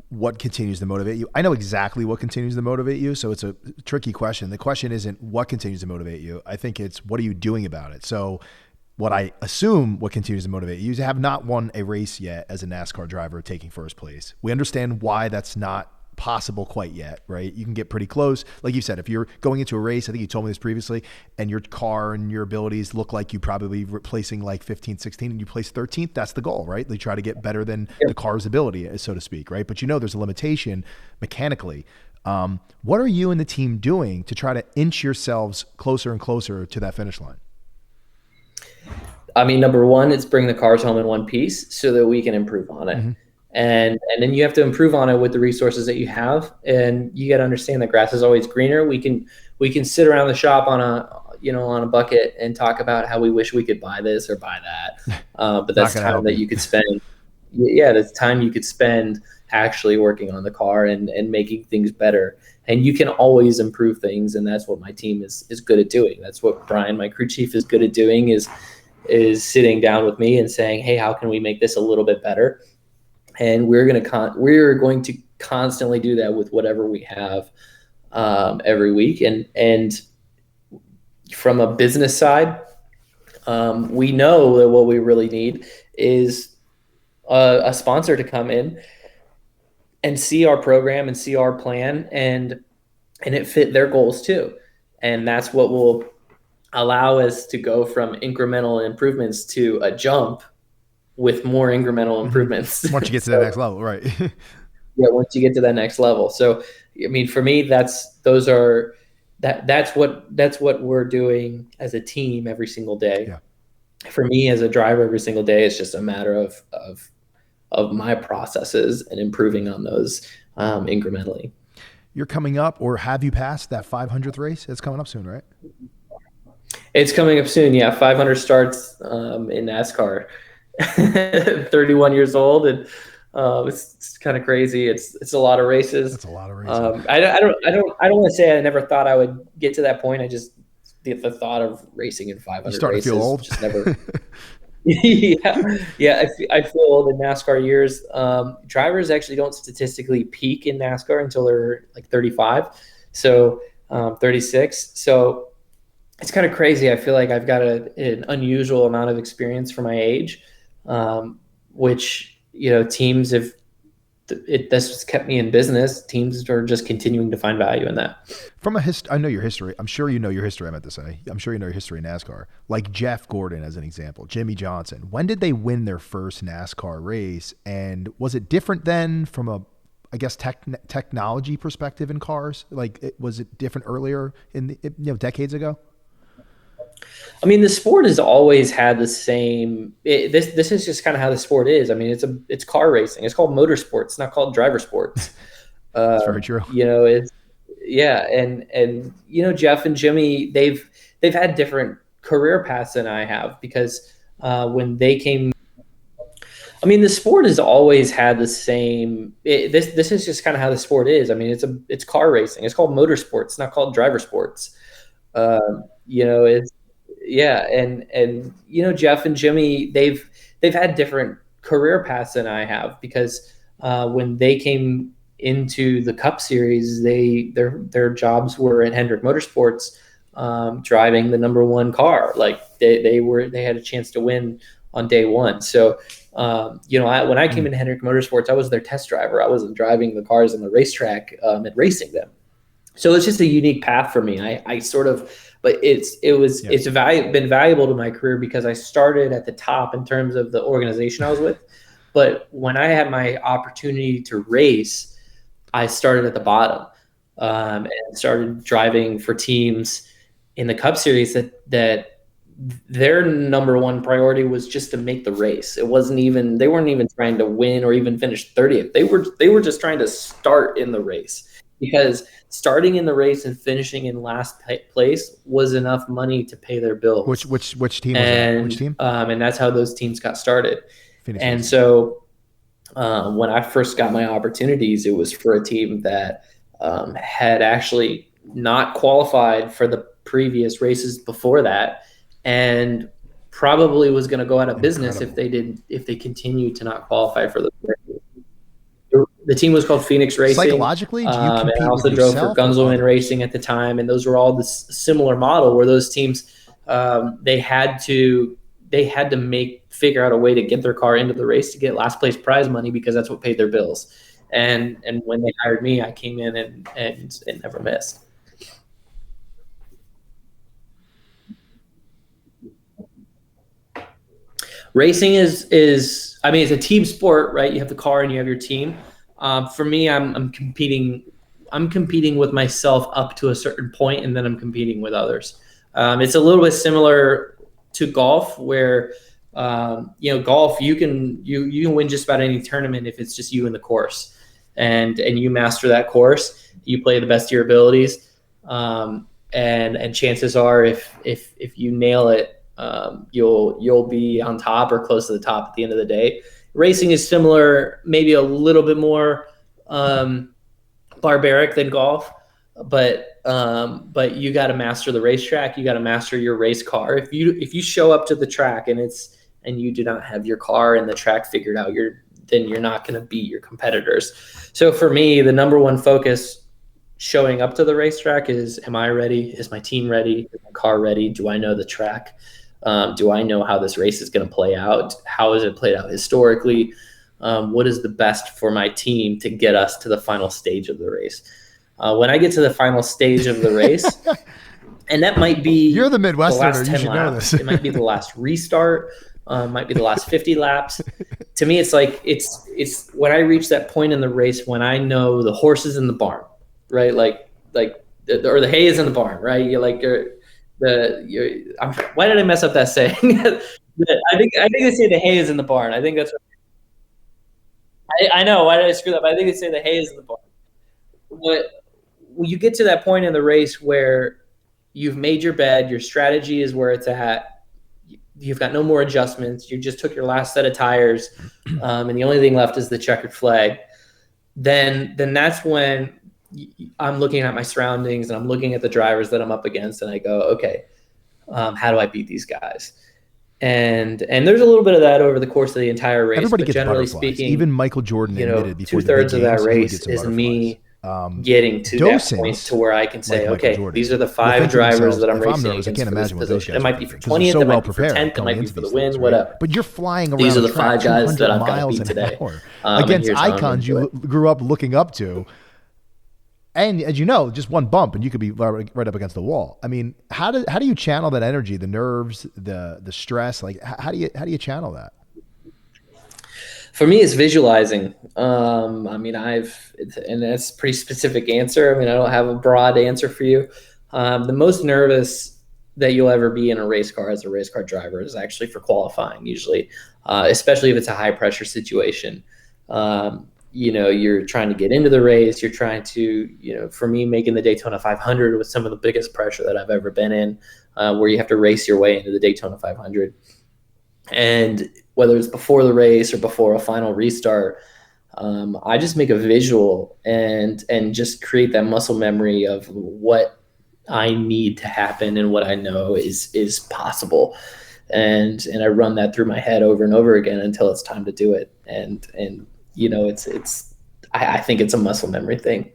what continues to motivate you. I know exactly what continues to motivate you, so it's a tricky question. The question isn't what continues to motivate you. I think it's what are you doing about it. So what I assume what continues to motivate you is you have not won a race yet as a NASCAR driver taking first place. We understand why that's not possible quite yet, right? You can get pretty close. Like you said, if you're going into a race, I think you told me this previously, and your car and your abilities look like you probably replacing like 15, 16 and you place 13th, that's the goal, right? They try to get better than the car's ability, so to speak, right? But there's a limitation mechanically. What are you and the team doing to try to inch yourselves closer and closer to that finish line? I mean, number one, it's bring the cars home in one piece so that we can improve on it. Mm-hmm. And then you have to improve on it with the resources that you have. And you got to understand that grass is always greener. We can sit around the shop on a bucket and talk about how we wish we could buy this or buy that. But that's time that you could spend. Yeah, that's time you could spend actually working on the car and making things better. And you can always improve things. And that's what my team is good at doing. That's what Brian, my crew chief, is good at doing is sitting down with me and saying, hey, how can we make this a little bit better? And we're going to constantly do that with whatever we have every week. And from a business side, we know that what we really need is a sponsor to come in and see our program and see our plan and it fit their goals too. And that's what will allow us to go from incremental improvements to a jump with more incremental improvements. Once you get to that next level, right? Yeah, once you get to that next level. So, I mean, for me, that's what we're doing as a team every single day. Yeah. For me as a driver every single day, it's just a matter of my processes and improving on those incrementally. You're coming up, or have you passed that 500th race? It's coming up soon, right? It's coming up soon. Yeah. 500 starts in NASCAR. 31 years old, and it's kind of crazy. It's a lot of races. That's a lot of races. I don't want to say I never thought I would get to that point. I just the thought of racing in 500 races. You starting to feel old? Just never. Yeah. I feel old in NASCAR years. Drivers actually don't statistically peak in NASCAR until they're like 35, so 36. So it's kind of crazy. I feel like I've got an unusual amount of experience for my age. Which, teams have, that's what's kept me in business. Teams are just continuing to find value in that. From I know your history. I'm sure you know your history. I meant to say, I'm sure you know your history in NASCAR. Like Jeff Gordon, as an example, Jimmy Johnson. When did they win their first NASCAR race? And was it different then from a, I guess, technology perspective in cars? Like, was it different earlier in decades ago? I mean, the sport has always had the same. This is just kind of how the sport is. I mean, it's car racing. It's called motorsports. It's not called driver sports. That's very true. And Jeff and Jimmy, they've had different career paths than I have because when they came. I mean, the sport has always had the same. This is just kind of how the sport is. I mean, it's car racing. It's called motorsports. It's not called driver sports. Jeff and Jimmy, they've had different career paths than I have because when they came. into the Cup Series, their jobs were at Hendrick Motorsports, driving the number one car. Like they had a chance to win on day one. So when I came into Hendrick Motorsports, I was their test driver. I wasn't driving the cars on the racetrack and racing them. So it's just a unique path for me. I sort of, but it's been valuable to my career because I started at the top in terms of the organization I was with. But when I had my opportunity to race, I started at the bottom and started driving for teams in the Cup Series that their number one priority was just to make the race. It wasn't even, they weren't even trying to win or even finish 30th. They were just trying to start in the race, because starting in the race and finishing in last place was enough money to pay their bills. Which team was that? Which team? And that's how those teams got started. Phoenix and Racing. So when I first got my opportunities, it was for a team that had actually not qualified for the previous races before that, and probably was going to go out of business if they continued to not qualify for the races. The team was called Phoenix Racing. Psychologically, do you compete and I also drove for Gunzelman Racing at the time, and those were all the similar model where those teams they had to figure out a way to get their car into the race to get last place prize money, because that's what paid their bills. And when they hired me, I came in and never missed. Racing is I mean, it's a team sport, right? You have the car and you have your team. For me, I'm competing with myself up to a certain point, and then I'm competing with others. It's a little bit similar to golf, where golf, you can win just about any tournament if it's just you and the course, and you master that course. You play the best of your abilities, and chances are, if you nail it, you'll be on top or close to the top at the end of the day. Racing is similar, maybe a little bit more barbaric than golf, but you got to master the racetrack. You got to master your race car. If you show up to the track and you do not have your car and the track figured out, then you're not going to beat your competitors. So for me, the number one focus showing up to the racetrack is, am I ready? Is my team ready? Is my car ready? Do I know the track? Do I know how this race is going to play out? How has it played out historically? What is the best for my team to get us to the final stage of the race? When I get to the final stage of the race, and that might be you're the Midwesterner, last 10 you should laps. know this. It might be the last restart. Might be the last 50 laps. To me, it's like it's when I reach that point in the race when I know the horse is in the barn, right? Or the hay is in the barn, right? Why did I mess up that saying? I think they say the hay is in the barn. I think that's what I know. Why did I screw that up? I think they say the hay is in the barn. When you get to that point in the race where you've made your bed, your strategy is where it's at, you've got no more adjustments, you just took your last set of tires, and the only thing left is the checkered flag, then that's when I'm looking at my surroundings and I'm looking at the drivers that I'm up against, and I go, okay, how do I beat these guys? And there's a little bit of that over the course of the entire race. Everybody but gets generally butterflies. speaking, Even Michael Jordan admitted before 2/3 of that race is me getting to that point to where I can say, okay, these are the 5 drivers that I'm racing against. I can't imagine what those guys. It might be for 20th, it might be for 10th, it might be for the win, whatever. But you're flying around. These are the 5 guys that I've got to beat today against icons you grew up looking up to. And as you know, just one bump and you could be right up against the wall. I mean, how do you channel that energy, the nerves, the stress? Like, how do you channel that? For me, it's visualizing. I mean, and that's a pretty specific answer. I mean, I don't have a broad answer for you. The most nervous that you'll ever be in a race car as a race car driver is actually for qualifying, usually, especially if it's a high pressure situation. You're trying to get into the race. You're trying to, for me, making the Daytona 500 was some of the biggest pressure that I've ever been in, where you have to race your way into the Daytona 500. And whether it's before the race or before a final restart, I just make a visual and just create that muscle memory of what I need to happen and what I know is possible. And I run that through my head over and over again until it's time to do it. And I think it's a muscle memory thing.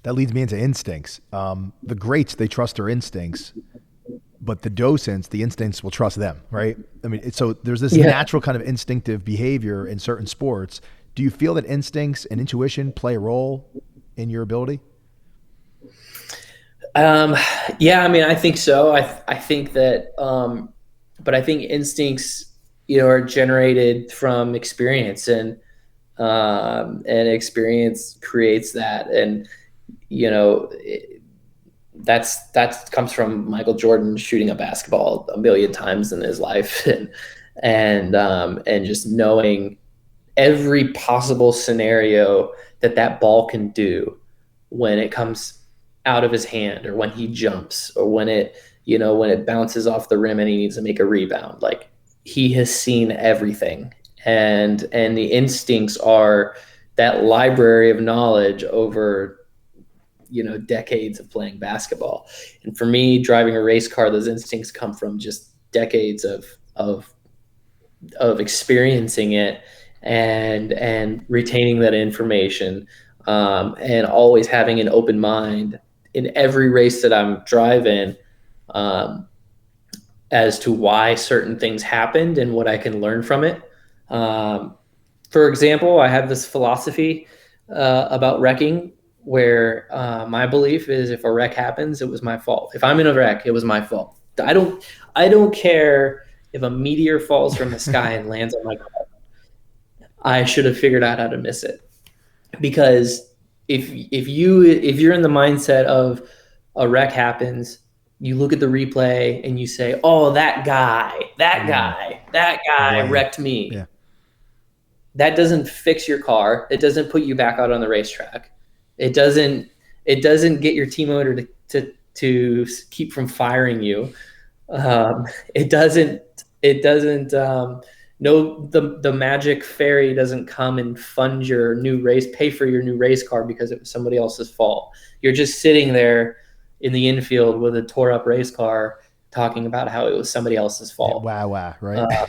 That leads me into instincts. The greats, they trust their instincts, but the docents, the instincts will trust them, right? I mean, so there's this Yeah. natural kind of instinctive behavior in certain sports. Do you feel that instincts and intuition play a role in your ability? Um, yeah, I mean, I think so. I think that, but I think instincts, are generated from experience, and experience creates that. And, that comes from Michael Jordan shooting a basketball a million times in his life, and just knowing every possible scenario that ball can do when it comes out of his hand, or when he jumps, or when it bounces off the rim and he needs to make a rebound. Like, he has seen everything, and the instincts are that library of knowledge over decades of playing basketball. And for me, driving a race car, those instincts come from just decades of experiencing it, and retaining that information, and always having an open mind in every race that I'm driving, um, as to why certain things happened and what I can learn from it. Um, for example, I have this philosophy about wrecking, where my belief is, if a wreck happens, it was my fault. If I'm in a wreck, it was my fault. I don't care if a meteor falls from the sky and lands on my car. I should have figured out how to miss it. Because if you're in the mindset of a wreck happens, you look at the replay and you say, "Oh, that guy Blame. wrecked me." Yeah. That doesn't fix your car. It doesn't put you back out on the racetrack. It doesn't get your team owner to keep from firing you. It doesn't. No, the magic fairy doesn't come and pay for your new race car because it was somebody else's fault. You're just sitting there in the infield with a tore up race car, talking about how it was somebody else's fault. Wow, right?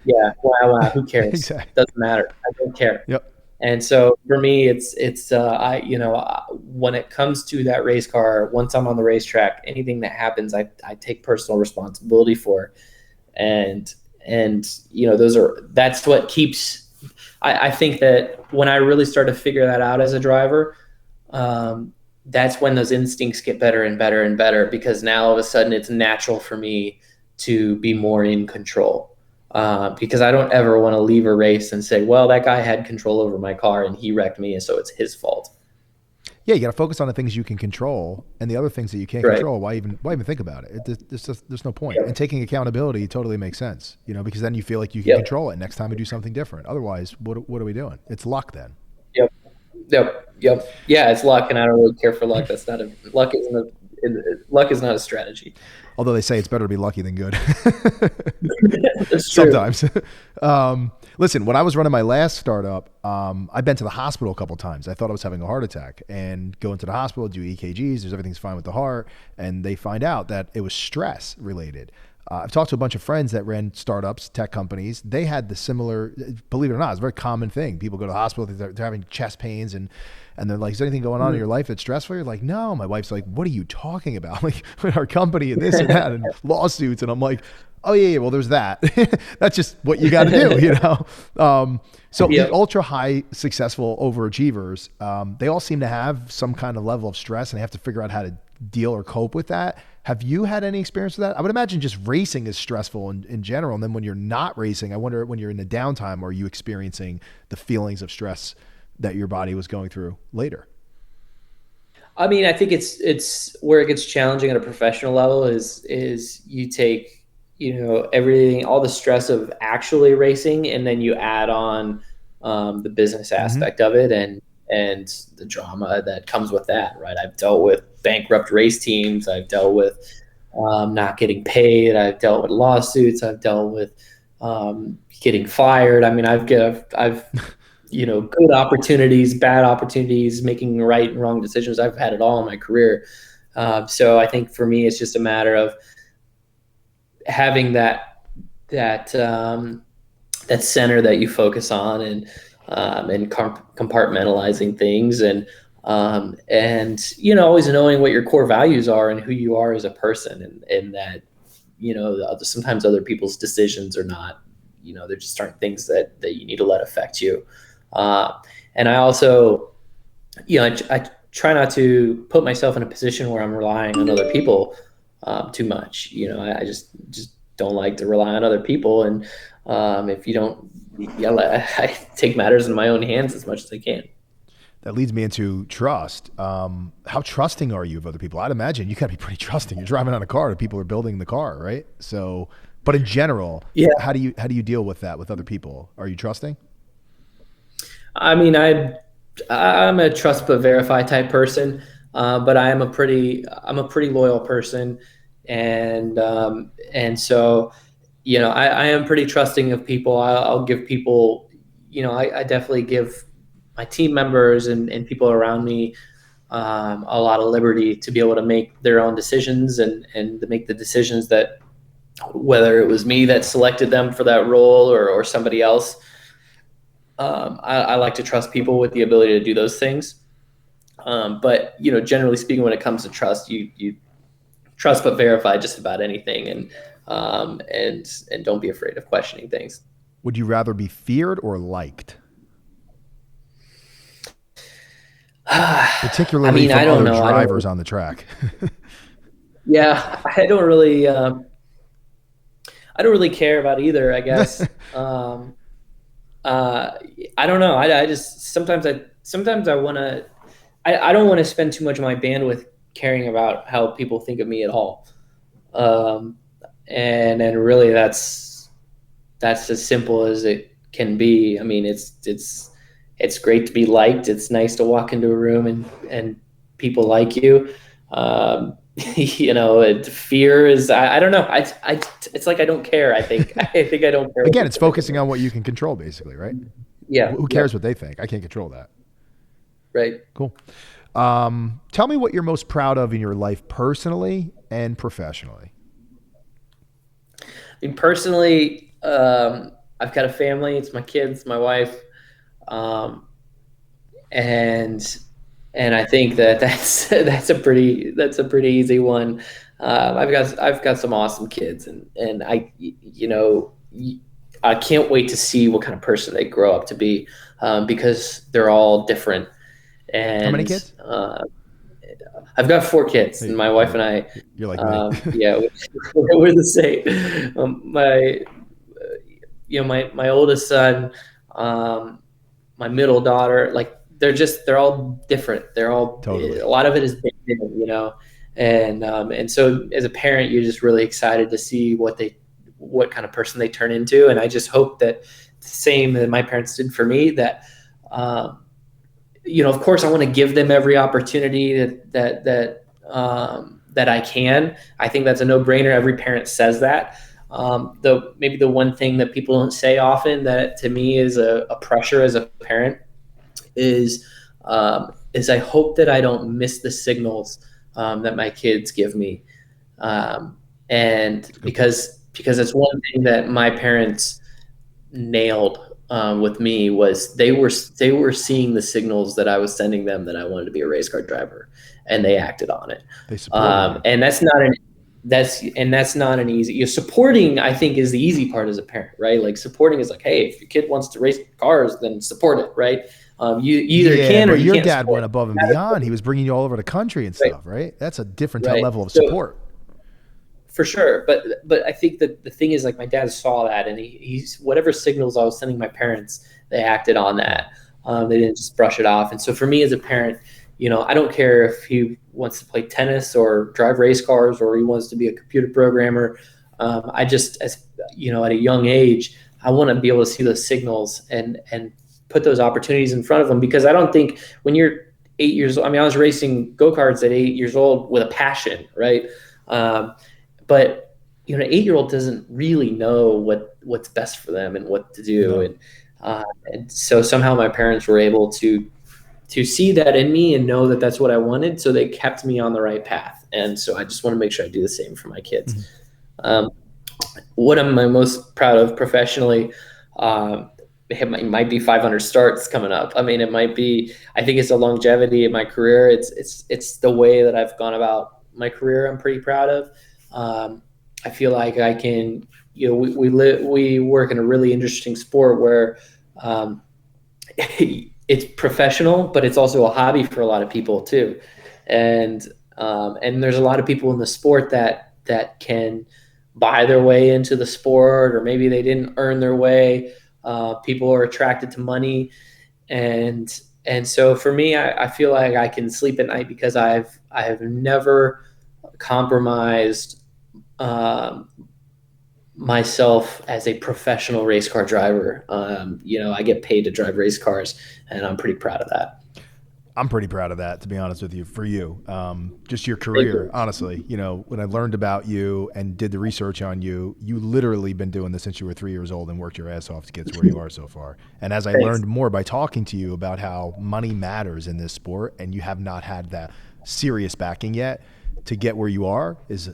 Yeah, wow, who cares? Exactly. Doesn't matter. I don't care. Yep. And so for me, when it comes to that race car, once I'm on the racetrack, anything that happens, I take personal responsibility for. And that's what keeps. I think that when I really start to figure that out as a driver, that's when those instincts get better and better and better, because now all of a sudden it's natural for me to be more in control. Because I don't ever want to leave a race and say, well, that guy had control over my car and he wrecked me, and so it's his fault. Yeah, you got to focus on the things you can control, and the other things that you can't Right. control. Why even think about it? There's no point. Yep. And taking accountability totally makes sense, because then you feel like you can Yep. control it. Next time we do something different. Otherwise, what are we doing? It's luck then. Yep. Yep. Yeah, it's luck, and I don't really care for luck. Luck is not a strategy. Although they say it's better to be lucky than good. That's true. Sometimes. Listen, when I was running my last startup, I've been to the hospital a couple of times. I thought I was having a heart attack, and go into the hospital, do EKGs, everything's fine with the heart, and they find out that it was stress related. I've talked to a bunch of friends that ran startups, tech companies. They had the similar, believe it or not, it's a very common thing. People go to the hospital, they're having chest pains, and they're like, is there anything going on in your life that's stressful? You're like, no. My wife's like, what are you talking about? Like, our company and this and that and lawsuits. And I'm like, oh yeah, well, there's that. That's just what you got to do, So Yep. the ultra high successful overachievers, they all seem to have some kind of level of stress, and they have to figure out how to deal or cope with that. Have you had any experience with that? I would imagine just racing is stressful in general. And then when you're not racing, I wonder, when you're in the downtime, are you experiencing the feelings of stress that your body was going through later? I mean, I think it's where it gets challenging at a professional level is you take, everything, all the stress of actually racing, and then you add on the business aspect of it, and the drama that comes with that, right? I've dealt with bankrupt race teams. I've dealt with not getting paid. I've dealt with lawsuits. I've dealt with getting fired. I mean, I've good opportunities, bad opportunities, making right and wrong decisions. I've had it all in my career. So I think for me, it's just a matter of having that center that you focus on, and compartmentalizing things, and always knowing what your core values are and who you are as a person, and that sometimes other people's decisions are not, there just aren't things that you need to let affect you. And I also, I try not to put myself in a position where I'm relying on other people too much. I just don't like to rely on other people. And if you don't, I take matters in my own hands as much as I can. That leads me into trust. How trusting are you of other people? I'd imagine you gotta be pretty trusting. You're driving on a car, and people are building the car, right? So, but in general, Yeah. how do you deal with that with other people? Are you trusting? I mean, I'm a trust but verify type person, but I'm a pretty loyal person, and so I am pretty trusting of people. I'll give people, I definitely give my team members and people around me a lot of liberty to be able to make their own decisions, and to make the decisions that, whether it was me that selected them for that role or somebody else. I like to trust people with the ability to do those things. But generally speaking, when it comes to trust, you trust but verify just about anything, and don't be afraid of questioning things. Would you rather be feared or liked? Particularly from I don't other know. drivers on the track. Yeah, I don't really care about either, I guess. I don't know. I just sometimes I want to. I don't want to spend too much of my bandwidth caring about how people think of me at all. And really, that's as simple as it can be. I mean, it's great to be liked. It's nice to walk into a room and people like you. Fear is, I don't know. It's like, I don't care. I think I don't care. Again, it's focusing on what you can control, basically, right? Yeah. Who cares what they think? I can't control that. Right. Cool. Tell me what you're most proud of in your life personally and professionally. I mean, personally, I've got a family. It's my kids, my wife, and I think that's a pretty easy one. I've got some awesome kids, and I can't wait to see what kind of person they grow up to be, because they're all different. And how many kids? I've got 4 kids, and my wife and I. You're like me. Yeah, we're the same. My oldest son, my middle daughter, like they're all different. They're all Totally. A lot of it is different, and so as a parent, you're just really excited to see what kind of person they turn into, and I just hope that the same that my parents did for me, that of course I want to give them every opportunity that I can. I think that's a no-brainer. Every parent says that. Though maybe the one thing that people don't say often that to me is a pressure as a parent is I hope that I don't miss the signals that my kids give me, and because it's one thing that my parents nailed with me was they were seeing the signals that I was sending them that I wanted to be a race car driver, and they acted on it. They supported and that's not an easy. Supporting, I think, is the easy part as a parent, right? Like supporting is like, hey, if your kid wants to race cars, then support it, right? You either can or you your can't. Your dad support. went above and beyond. He was bringing you all over the country and stuff, right? That's a different level of support. For sure, but I think that the thing is, like, my dad saw that, and he's whatever signals I was sending my parents, they acted on that. They didn't just brush it off. And so for me as a parent, I don't care if he wants to play tennis or drive race cars or he wants to be a computer programmer. I just, at a young age, I want to be able to see those signals and put those opportunities in front of them, because I don't think when you're 8 years old, I mean, I was racing go-karts at 8 years old with a passion, right? But an 8-year-old doesn't really know what's best for them and what to do. No. And so somehow my parents were able to see that in me and know that that's what I wanted. So they kept me on the right path. And so I just want to make sure I do the same for my kids. Mm-hmm. What am I most proud of professionally? it might be 500 starts coming up. I mean, it might be, I think it's the longevity of my career. It's the way that I've gone about my career. I'm pretty proud of. I feel like I can, we work in a really interesting sport where, it's professional, but it's also a hobby for a lot of people too. And there's a lot of people in the sport that can buy their way into the sport, or maybe they didn't earn their way. People are attracted to money, and so for me, I feel like I can sleep at night because I have never compromised myself as a professional race car driver. I get paid to drive race cars, and I'm pretty proud of that. I'm pretty proud of that, to be honest with you, for you. Just your career, honestly. When I learned about you and did the research on you, you literally been doing this since you were 3 years old and worked your ass off to get to where you are so far. And as I learned more by talking to you about how money matters in this sport, and you have not had that serious backing yet to get where you are, is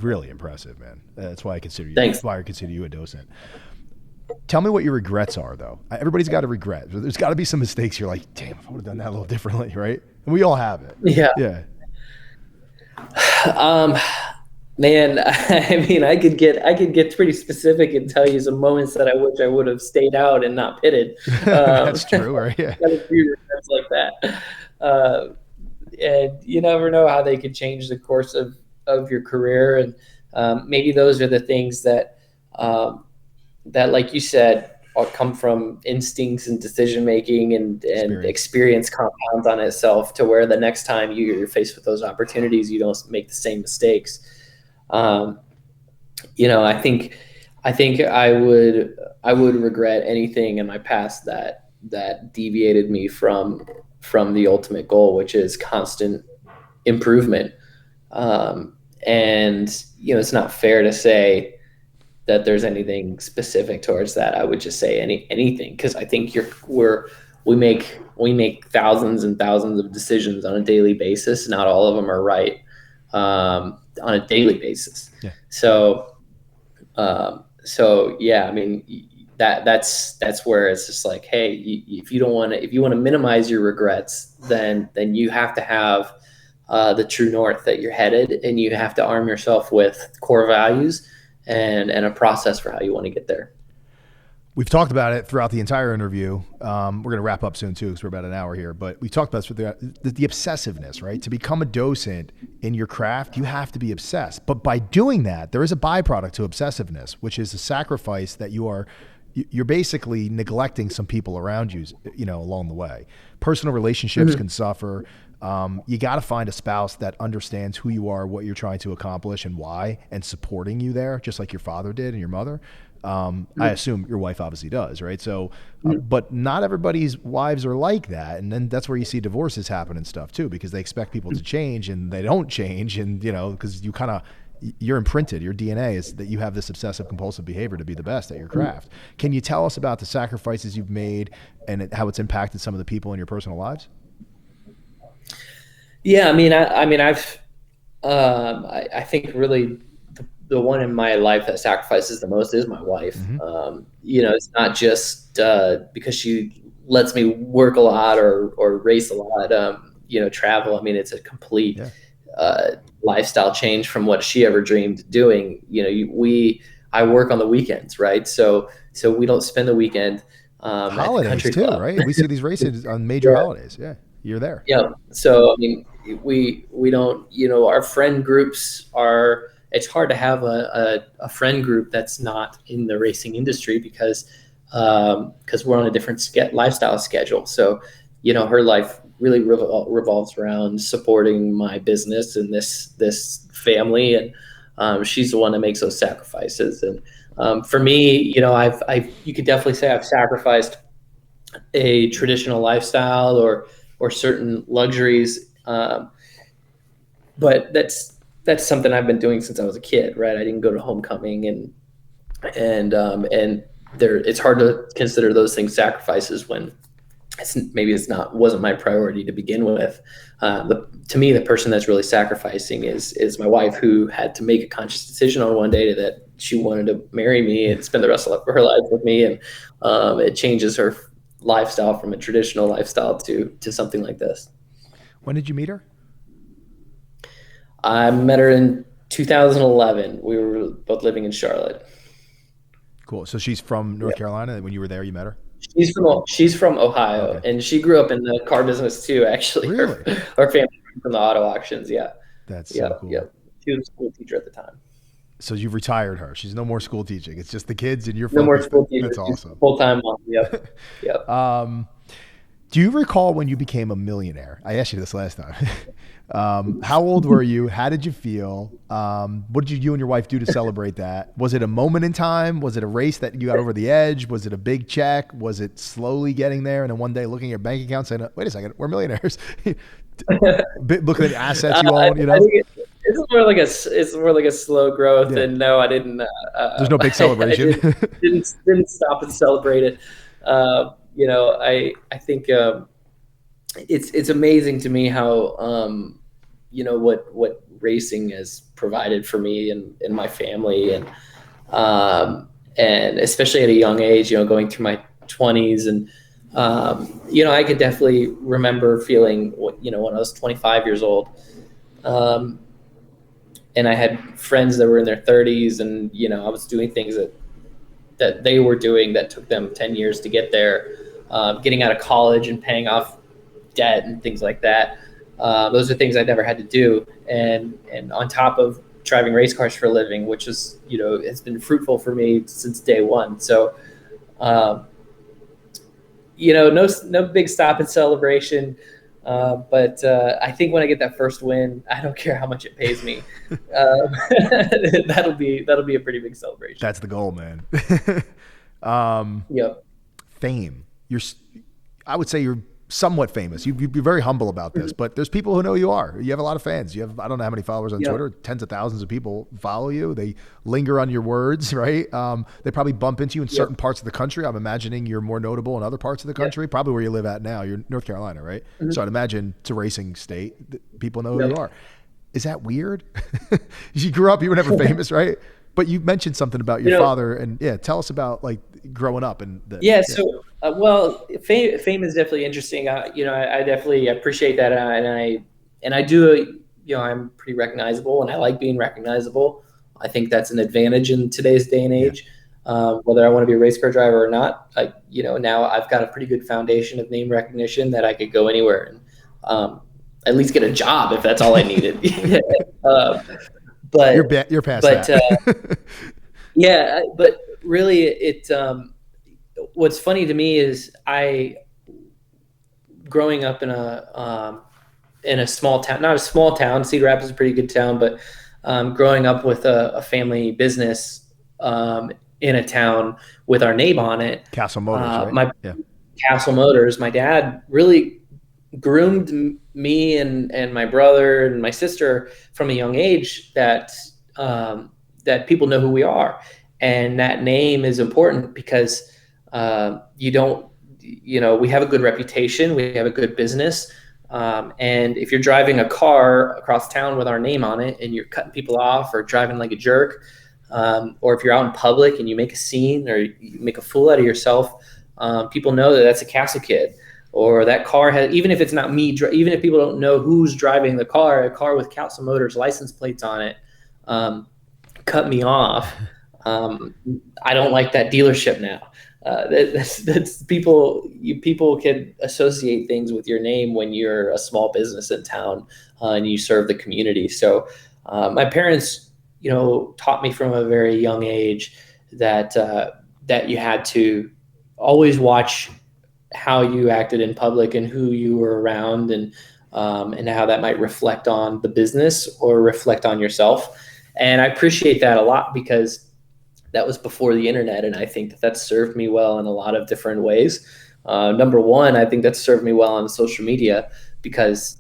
really impressive, man. That's why I consider you. That's why I consider you a docent. Tell me what your regrets are, though. Everybody's got a regret. There's got to be some mistakes. You're like, damn, if I would have done that a little differently, right? And we all have it. Yeah. Man, I mean, I could get pretty specific and tell you some moments that I wish I would have stayed out and not pitted. That's true, right? Yeah. Got a few regrets like that. And you never know how they could change the course of your career. And maybe those are the things that, like you said, all come from instincts and decision making, and experience compounds on itself to where the next time you're faced with those opportunities, you don't make the same mistakes. I think I would regret anything in my past that deviated me from the ultimate goal, which is constant improvement. And it's not fair to say that there's anything specific towards that. I would just say anything, because I think we make thousands and thousands of decisions on a daily basis. Not all of them are right on a daily basis. Yeah. So yeah, I mean, that's where it's just like, hey, if you want to minimize your regrets, then you have to have the true north that you're headed, and you have to arm yourself with core values and a process for how you want to get there. We've talked about it throughout the entire interview. We're going to wrap up soon too, because we're about an hour here, but we talked about the obsessiveness, right? To become a docent in your craft, you have to be obsessed. But by doing that, there is a byproduct to obsessiveness, which is a sacrifice that you're basically neglecting some people around you, along the way. Personal relationships can suffer. You got to find a spouse that understands who you are, what you're trying to accomplish, and why, and supporting you there, just like your father did and your mother. I assume your wife obviously does, right? So, but not everybody's wives are like that. And then that's where you see divorces happen and stuff too, because they expect people to change and they don't change. And, because you're imprinted, your DNA is that you have this obsessive compulsive behavior to be the best at your craft. Can you tell us about the sacrifices you've made and how it's impacted some of the people in your personal lives? Yeah, I think really the one in my life that sacrifices the most is my wife. Mm-hmm. It's not just because she lets me work a lot or race a lot, travel. I mean, it's a complete lifestyle change from what she ever dreamed of doing. I work on the weekends, right? So we don't spend the weekend holidays at the country too, club. right? We see these races on major holidays. Yeah, you're there. Yeah. So I mean, we don't. Our friend groups are. It's hard to have a friend group that's not in the racing industry because we're on a different lifestyle schedule. So her life really revolves around supporting my business and this family, and she's the one that makes those sacrifices. And for me, you could definitely say I've sacrificed a traditional lifestyle or certain luxuries, but that's something I've been doing since I was a kid, right? I didn't go to homecoming, and it's hard to consider those things sacrifices when wasn't my priority to begin with. To me, the person that's really sacrificing is my wife, who had to make a conscious decision on one day she wanted to marry me and spend the rest of her life with me. And it changes her lifestyle from a traditional lifestyle to something like this. When did you meet her? I met her in 2011. We were both living in Charlotte. Cool. So she's from North Carolina. When you were there, you met her? She's from Ohio, Okay. and she grew up in the car business too. Actually, Really? her family from the auto auctions. Yeah, That's yeah, so cool. yeah. She was a school teacher at the time. So you've retired her. She's no more school teaching. It's just the kids and you're No more focused. school teacher. That's She's awesome. Full-time mom. Yep, yep. Do you recall when you became a millionaire? I asked you this last time. How old were you? How did you feel? What did you and your wife do to celebrate that? Was it a moment in time? Was it a race that you got over the edge? Was it a big check? Was it slowly getting there? And then one day looking at your bank account saying, wait a second, we're millionaires. Looking at the assets you own, I think it's more like a slow growth. Yeah. And no, I didn't. There's no big celebration. didn't stop and celebrate it. I think it's amazing to me how what racing has provided for me and my family, and especially at a young age, going through my 20s, and I could definitely remember feeling when I was 25 years old, and I had friends that were in their 30s, and I was doing things that they were doing that took them 10 years to get there, getting out of college and paying off debt and things like that. Those are things I never had to do. And on top of driving race cars for a living, which is, it's been fruitful for me since day one. So, no big stop and celebration. But I think when I get that first win, I don't care how much it pays me. That'll be a pretty big celebration. That's the goal, man. Yep. Fame. I would say you're somewhat famous. You'd be very humble about this, but there's people who know you are. You have a lot of fans. You have, I don't know how many followers on Twitter, tens of thousands of people follow you. They linger on your words, right? They probably bump into you in certain parts of the country. I'm imagining you're more notable in other parts of the country, probably where you live at now. You're North Carolina, right? Mm-hmm. So I'd imagine it's a racing state. People know who you are. Is that weird? You grew up, you were never famous, right? But you mentioned something about your father, and tell us about like growing up and So fame is definitely interesting. I definitely appreciate that, and I do. I'm pretty recognizable, and I like being recognizable. I think that's an advantage in today's day and age. Whether I want to be a race car driver or not, now I've got a pretty good foundation of name recognition that I could go anywhere and at least get a job if that's all I needed. But you're past that. But really, what's funny to me is growing up in a small town, not a small town. Cedar Rapids is a pretty good town, but growing up with a family business in a town with our name on it, Castle Motors, right? Castle Motors. My dad really groomed me and my brother and my sister from a young age that people know who we are, and that name is important because we have a good reputation, we have a good business, and if you're driving a car across town with our name on it and you're cutting people off or driving like a jerk, or if you're out in public and you make a scene or you make a fool out of yourself, people know that that's a Castle kid. Or that car has, even if it's not me, even if people don't know who's driving the car, a car with Castle Motors license plates on it, cut me off. I don't like that dealership now. That's people can associate things with your name when you're a small business in town and you serve the community. So my parents, taught me from a very young age that you had to always watch how you acted in public and who you were around, and how that might reflect on the business or reflect on yourself. And I appreciate that a lot because that was before the internet. And I think that served me well in a lot of different ways. Number one, I think that served me well on social media because,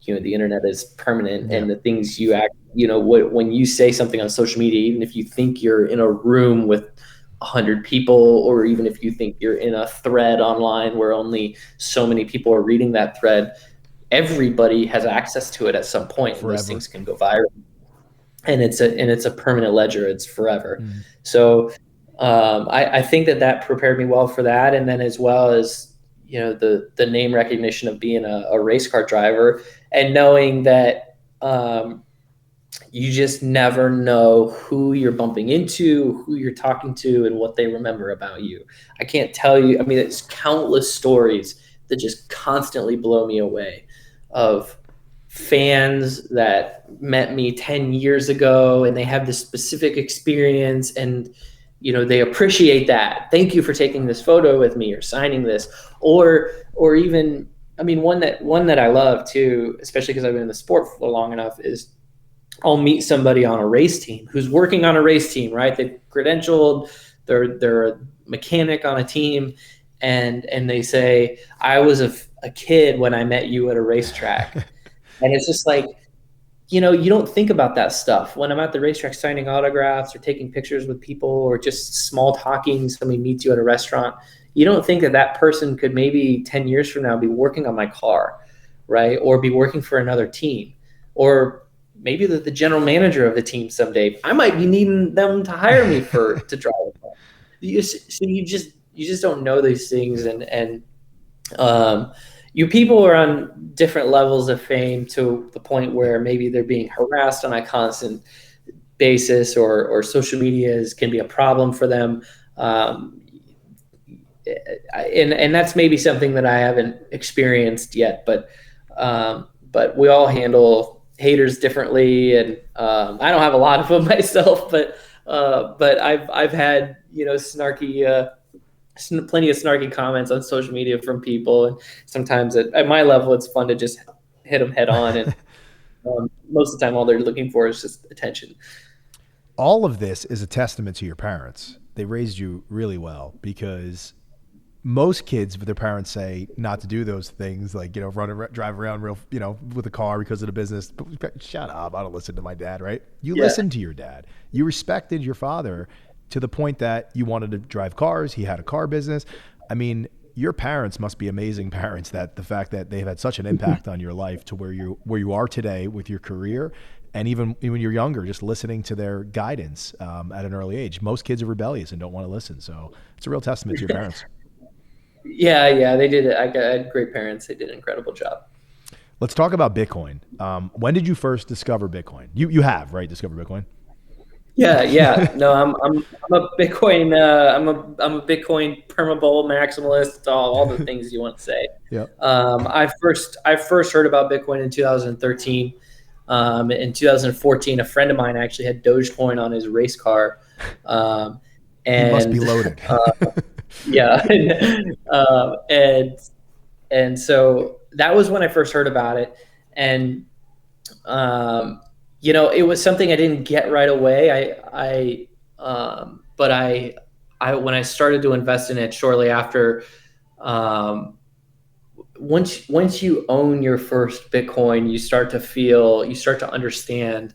the internet is permanent, and the things you act, when you say something on social media, even if you think you're in a room with 100 people, or even if you think you're in a thread online where only so many people are reading that thread, everybody has access to it at some point. And those things can go viral. and it's a permanent ledger. It's forever. Mm. So I think that prepared me well for that. And then as well as, the name recognition of being a race car driver, and knowing that you just never know who you're bumping into, who you're talking to, and what they remember about you. I can't tell you. I mean, it's countless stories that just constantly blow me away of fans that met me 10 years ago and they have this specific experience, and they appreciate that. Thank you for taking this photo with me or signing this, or even, I mean, one that I love too, especially because I've been in the sport for long enough, is I'll meet somebody on a race team who's working on a race team, right? They've credentialed, they're a mechanic on a team, and they say, I was a kid when I met you at a racetrack. And it's just like, you don't think about that stuff. When I'm at the racetrack signing autographs or taking pictures with people or just small talking, somebody meets you at a restaurant, you don't think that person could maybe 10 years from now be working on my car, right? Or be working for another team, or maybe the general manager of the team someday. I might be needing them to hire me to drive a car. You just don't know these things, and you people are on different levels of fame to the point where maybe they're being harassed on a constant basis, or social media can be a problem for them. And that's maybe something that I haven't experienced yet, but we all handle haters differently, and I don't have a lot of them myself, but I've had snarky. Plenty of snarky comments on social media from people, and sometimes at my level it's fun to just hit them head on, and most of the time all they're looking for is just attention. All of this is a testament to your parents. They raised you really well, because most kids with their parents say not to do those things, like, drive around real, with a car because of the business. But shut up, I don't listen to my dad, right? You listened to your dad. You respected your father to the point that you wanted to drive cars. He had a car business. I mean, your parents must be amazing parents, that the fact that they've had such an impact on your life to where you are today with your career. And even when you're younger, just listening to their guidance at an early age. Most kids are rebellious and don't want to listen. So it's a real testament to your parents. Yeah, they did it. I had great parents. They did an incredible job. Let's talk about Bitcoin. When did you first discover Bitcoin? You have, right? Discovered Bitcoin? Yeah. No, I'm a Bitcoin. I'm a Bitcoin permabull maximalist. All the things you want to say. Yeah. I first heard about Bitcoin in 2013. In 2014, a friend of mine actually had Dogecoin on his race car. And he must be loaded. Yeah. And so that was when I first heard about it. And it was something I didn't get right away. But when I started to invest in it shortly after, once you own your first Bitcoin, you start to understand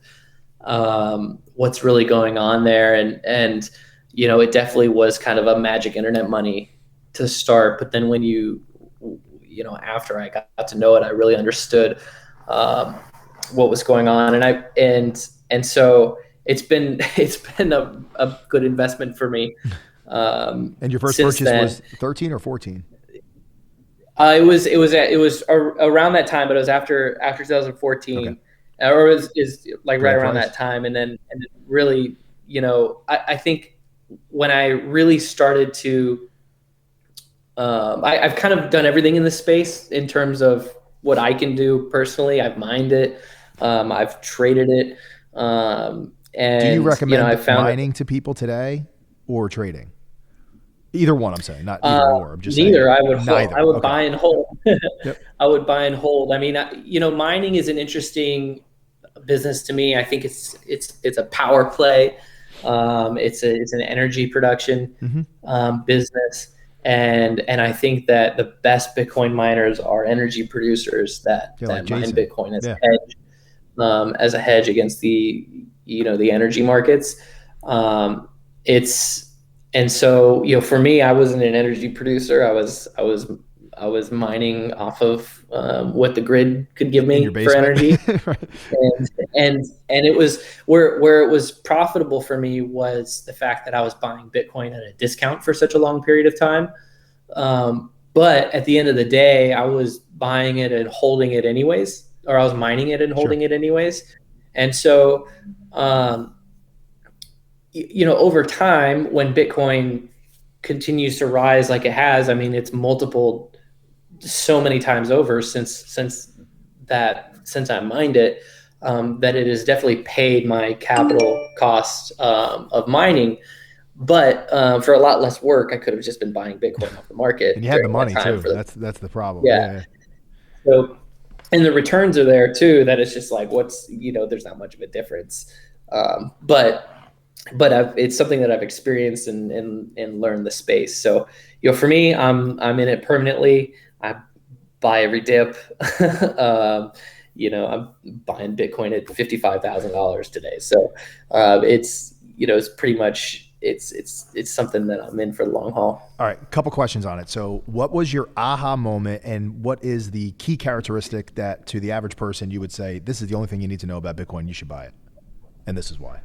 what's really going on there, and it definitely was kind of a magic internet money to start. But then when after I got to know it, I really understood what was going on, and so it's been a good investment for me. And your first purchase was 13 or 14? It was around that time, but it was after 2014, okay. Or it was like right around that time, and then really, I think when I really started to, I've kind of done everything in this space in terms of what I can do personally. I've mined it. I've traded it. And do you recommend mining to people today or trading? Either one, I'm saying, not either or. I'm just neither. Saying, I would buy and hold. Yep. I would buy and hold. I mean, mining is an interesting business to me. I think it's a power play. It's an energy production business. And I think that the best Bitcoin miners are energy producers that like mine Bitcoin as a hedge against the energy markets. And so, for me, I wasn't an energy producer. I was I was mining off of what the grid could give In your me for basement. energy. Right. And it was where it was profitable for me was the fact that I was buying Bitcoin at a discount for such a long period of time. But at the end of the day, I was buying it and holding it anyways, or I was mining it and holding it anyways. And so, over time, when Bitcoin continues to rise like it has, I mean, it's multiple so many times over since I mined it, that it has definitely paid my capital cost of mining. But for a lot less work, I could have just been buying Bitcoin off the market And you had the during that money time. too. That's the problem. Yeah. Yeah. So, and the returns are there too. That it's just like, there's not much of a difference. But it's something that I've experienced and learned the space. So, for me, I'm in it permanently. I buy every dip. I'm buying Bitcoin at $55,000 today. So, it's pretty much, it's something that I'm in for the long haul. All right, a couple questions on it. So what was your aha moment, and what is the key characteristic that to the average person you would say, this is the only thing you need to know about Bitcoin, you should buy it, and this is why?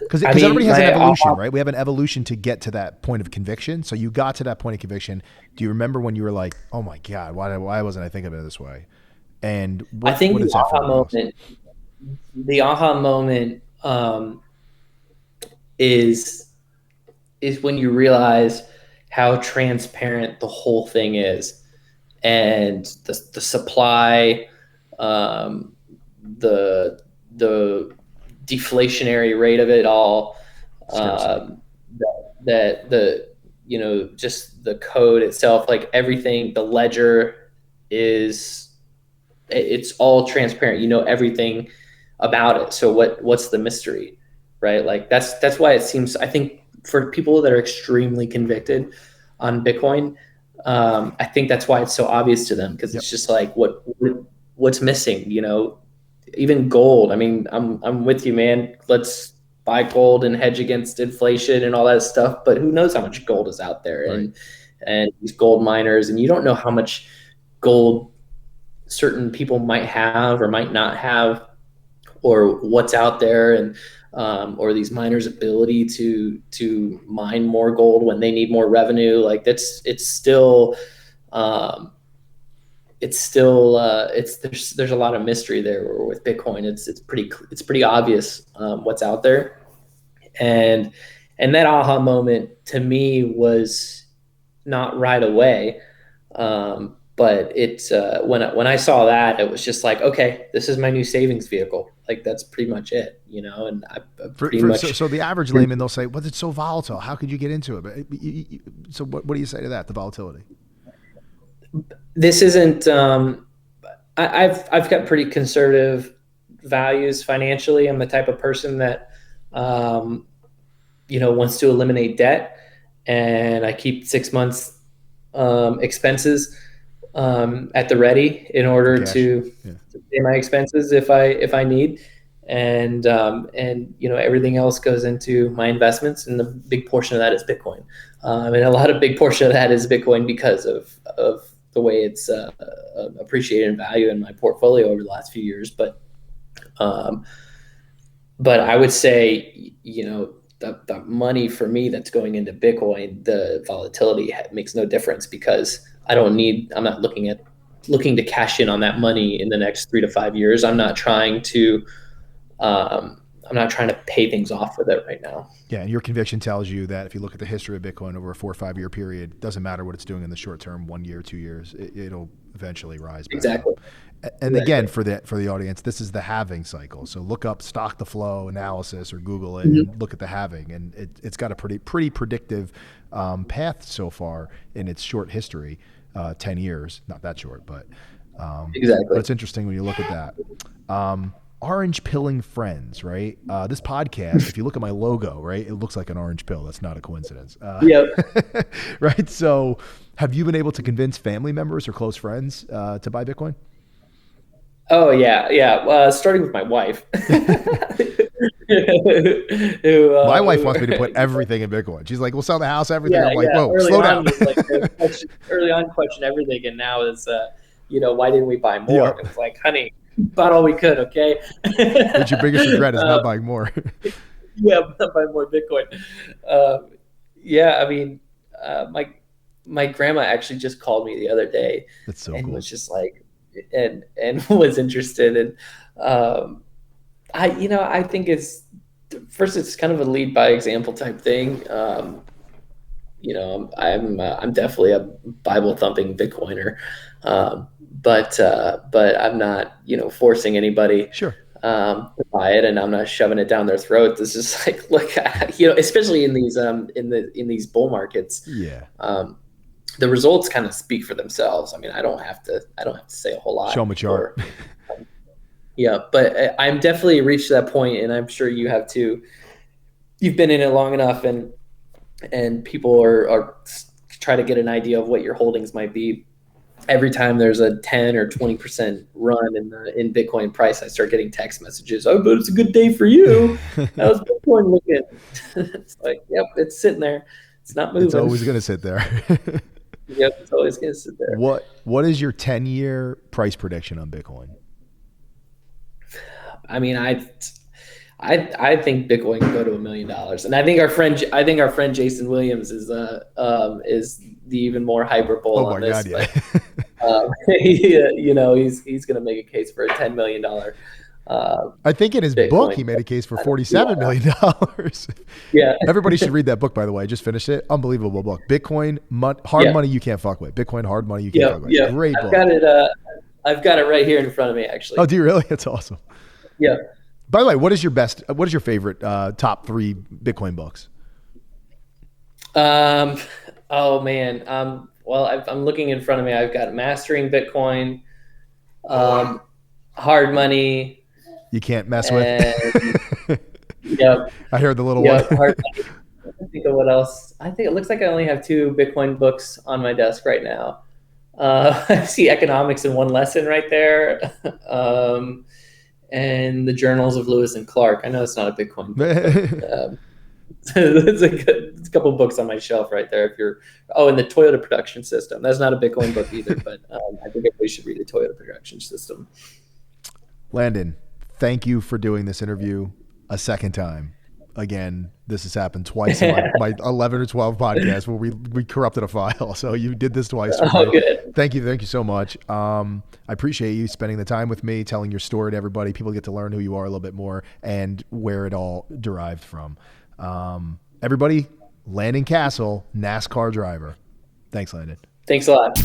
Because everybody has an evolution, right? We have an evolution to get to that point of conviction. So you got to that point of conviction. Do you remember when you were like, oh my God, why wasn't I thinking of it this way? And I think the aha moment is when you realize how transparent the whole thing is, and the supply, the deflationary rate of it all, just the code itself, like everything, the ledger it's all transparent. Everything about it. So what's the mystery, right? Like that's why it seems, I think, for people that are extremely convicted on Bitcoin, I think that's why it's so obvious to them, because it's just like what's missing. Even gold. I mean, I'm with you, man. Let's buy gold and hedge against inflation and all that stuff. But who knows how much gold is out there, right? and these gold miners, and you don't know how much gold certain people might have or might not have, or what's out there, and or these miners' ability to mine more gold when they need more revenue. Like there's a lot of mystery there. Where with Bitcoin, it's pretty obvious what's out there, and that aha moment to me was not right away, but it's when I saw that, it was just like, okay, this is my new savings vehicle. Like that's pretty much it, and I pretty much. So the average layman, they'll say, "Well, it's so volatile. How could you get into it?" But so what do you say to that? The volatility. This isn't. I've got pretty conservative values financially. I'm the type of person that, wants to eliminate debt, and I keep 6 months expenses at the ready in order to pay my expenses if I need, and everything else goes into my investments, and the big portion of that is Bitcoin. And a big portion of that is Bitcoin because of the way it's appreciated in value in my portfolio over the last few years. But I would say, the money for me that's going into Bitcoin, the volatility makes no difference, because I'm not looking to cash in on that money in the next 3 to 5 years. I'm not trying to pay things off with it right now. Yeah, and your conviction tells you that if you look at the history of Bitcoin over a 4 or 5 year period, it doesn't matter what it's doing in the short term, 1 year, 2 years, it'll eventually rise back exactly. up. And again, for the audience, this is the halving cycle. So look up stock to flow analysis or Google it and look at the halving, and it's got a pretty predictive path so far in its short history, 10 years, not that short, but exactly. But it's interesting when you look at that. Orange pilling friends, right? This podcast, if you look at my logo, right, it looks like an orange pill. That's not a coincidence. Yep. Right. So have you been able to convince family members or close friends to buy Bitcoin? Oh yeah. Starting with my wife. My wife wants me to put You know, everything in Bitcoin. She's like, we'll sell the house, everything. yeah, I'm like, yeah. whoa, Early slow on down. was like early on question everything, and now it's why didn't we buy more? Yep. And it's like, honey, bought all we could, okay? What's your biggest regret is not buying more. Yeah, buy more Bitcoin. Um, yeah, I mean, my grandma actually just called me the other day That's so and cool. was just like, and was interested. And I think it's kind of a lead by example type thing. I'm definitely a Bible thumping Bitcoiner, but I'm not forcing anybody Sure. to buy it, and I'm not shoving it down their throat. This is like, look, especially in these in these bull markets, Yeah. the results kind of speak for themselves. I mean, I don't have to say a whole Show lot them a chart. before. Yeah, but I'm definitely reached that point, and I'm sure you have too. You've been in it long enough, and people are try to get an idea of what your holdings might be. Every time there's a 10 or 20% run in Bitcoin price, I start getting text messages. Oh, but it's a good day for you. How's Bitcoin looking? It's like, yep, it's sitting there. It's not It's moving. always going to sit there. Yep, it's always going to sit there. What is your 10-year price prediction on Bitcoin? I mean, I think Bitcoin can go to $1 million, and I think our friend Jason Williams is the even more hyperbole Oh on my this. God, yeah. But he's going to make a case for a $10 million. I think in his Bitcoin. book, he made a case for $47 million. Yeah. Everybody should read that book, by the way. I just finished it. Unbelievable book. Bitcoin, hard Yeah. money you can't fuck with. Bitcoin, hard money you can't fuck with. Yeah. Great book. I've got it right here in front of me, actually. Oh, do you really? That's awesome. Yeah. By the way, what is your favorite top 3 Bitcoin books? Oh man. Well, I'm looking in front of me. I've got Mastering Bitcoin, Hard Money, You can't mess and with. yep, I heard the little yep, one. Hard Money. I think of what else. I think it looks like I only have 2 Bitcoin books on my desk right now. I see Economics in One Lesson right there. And the Journals of Lewis and Clark. I know it's not a Bitcoin book, but it's a couple books on my shelf right there. And the Toyota Production System. That's not a Bitcoin book either, but I think everybody should read the Toyota Production System. Landon, thank you for doing this interview a second time. Again, this has happened twice in my 11 or 12 podcasts where we corrupted a file. So you did this twice for me. Good. Thank you so much. I appreciate you spending the time with me, telling your story to everybody. People get to learn who you are a little bit more and where it all derived from. Everybody, Landon Cassill, NASCAR driver. Thanks, Landon. Thanks a lot.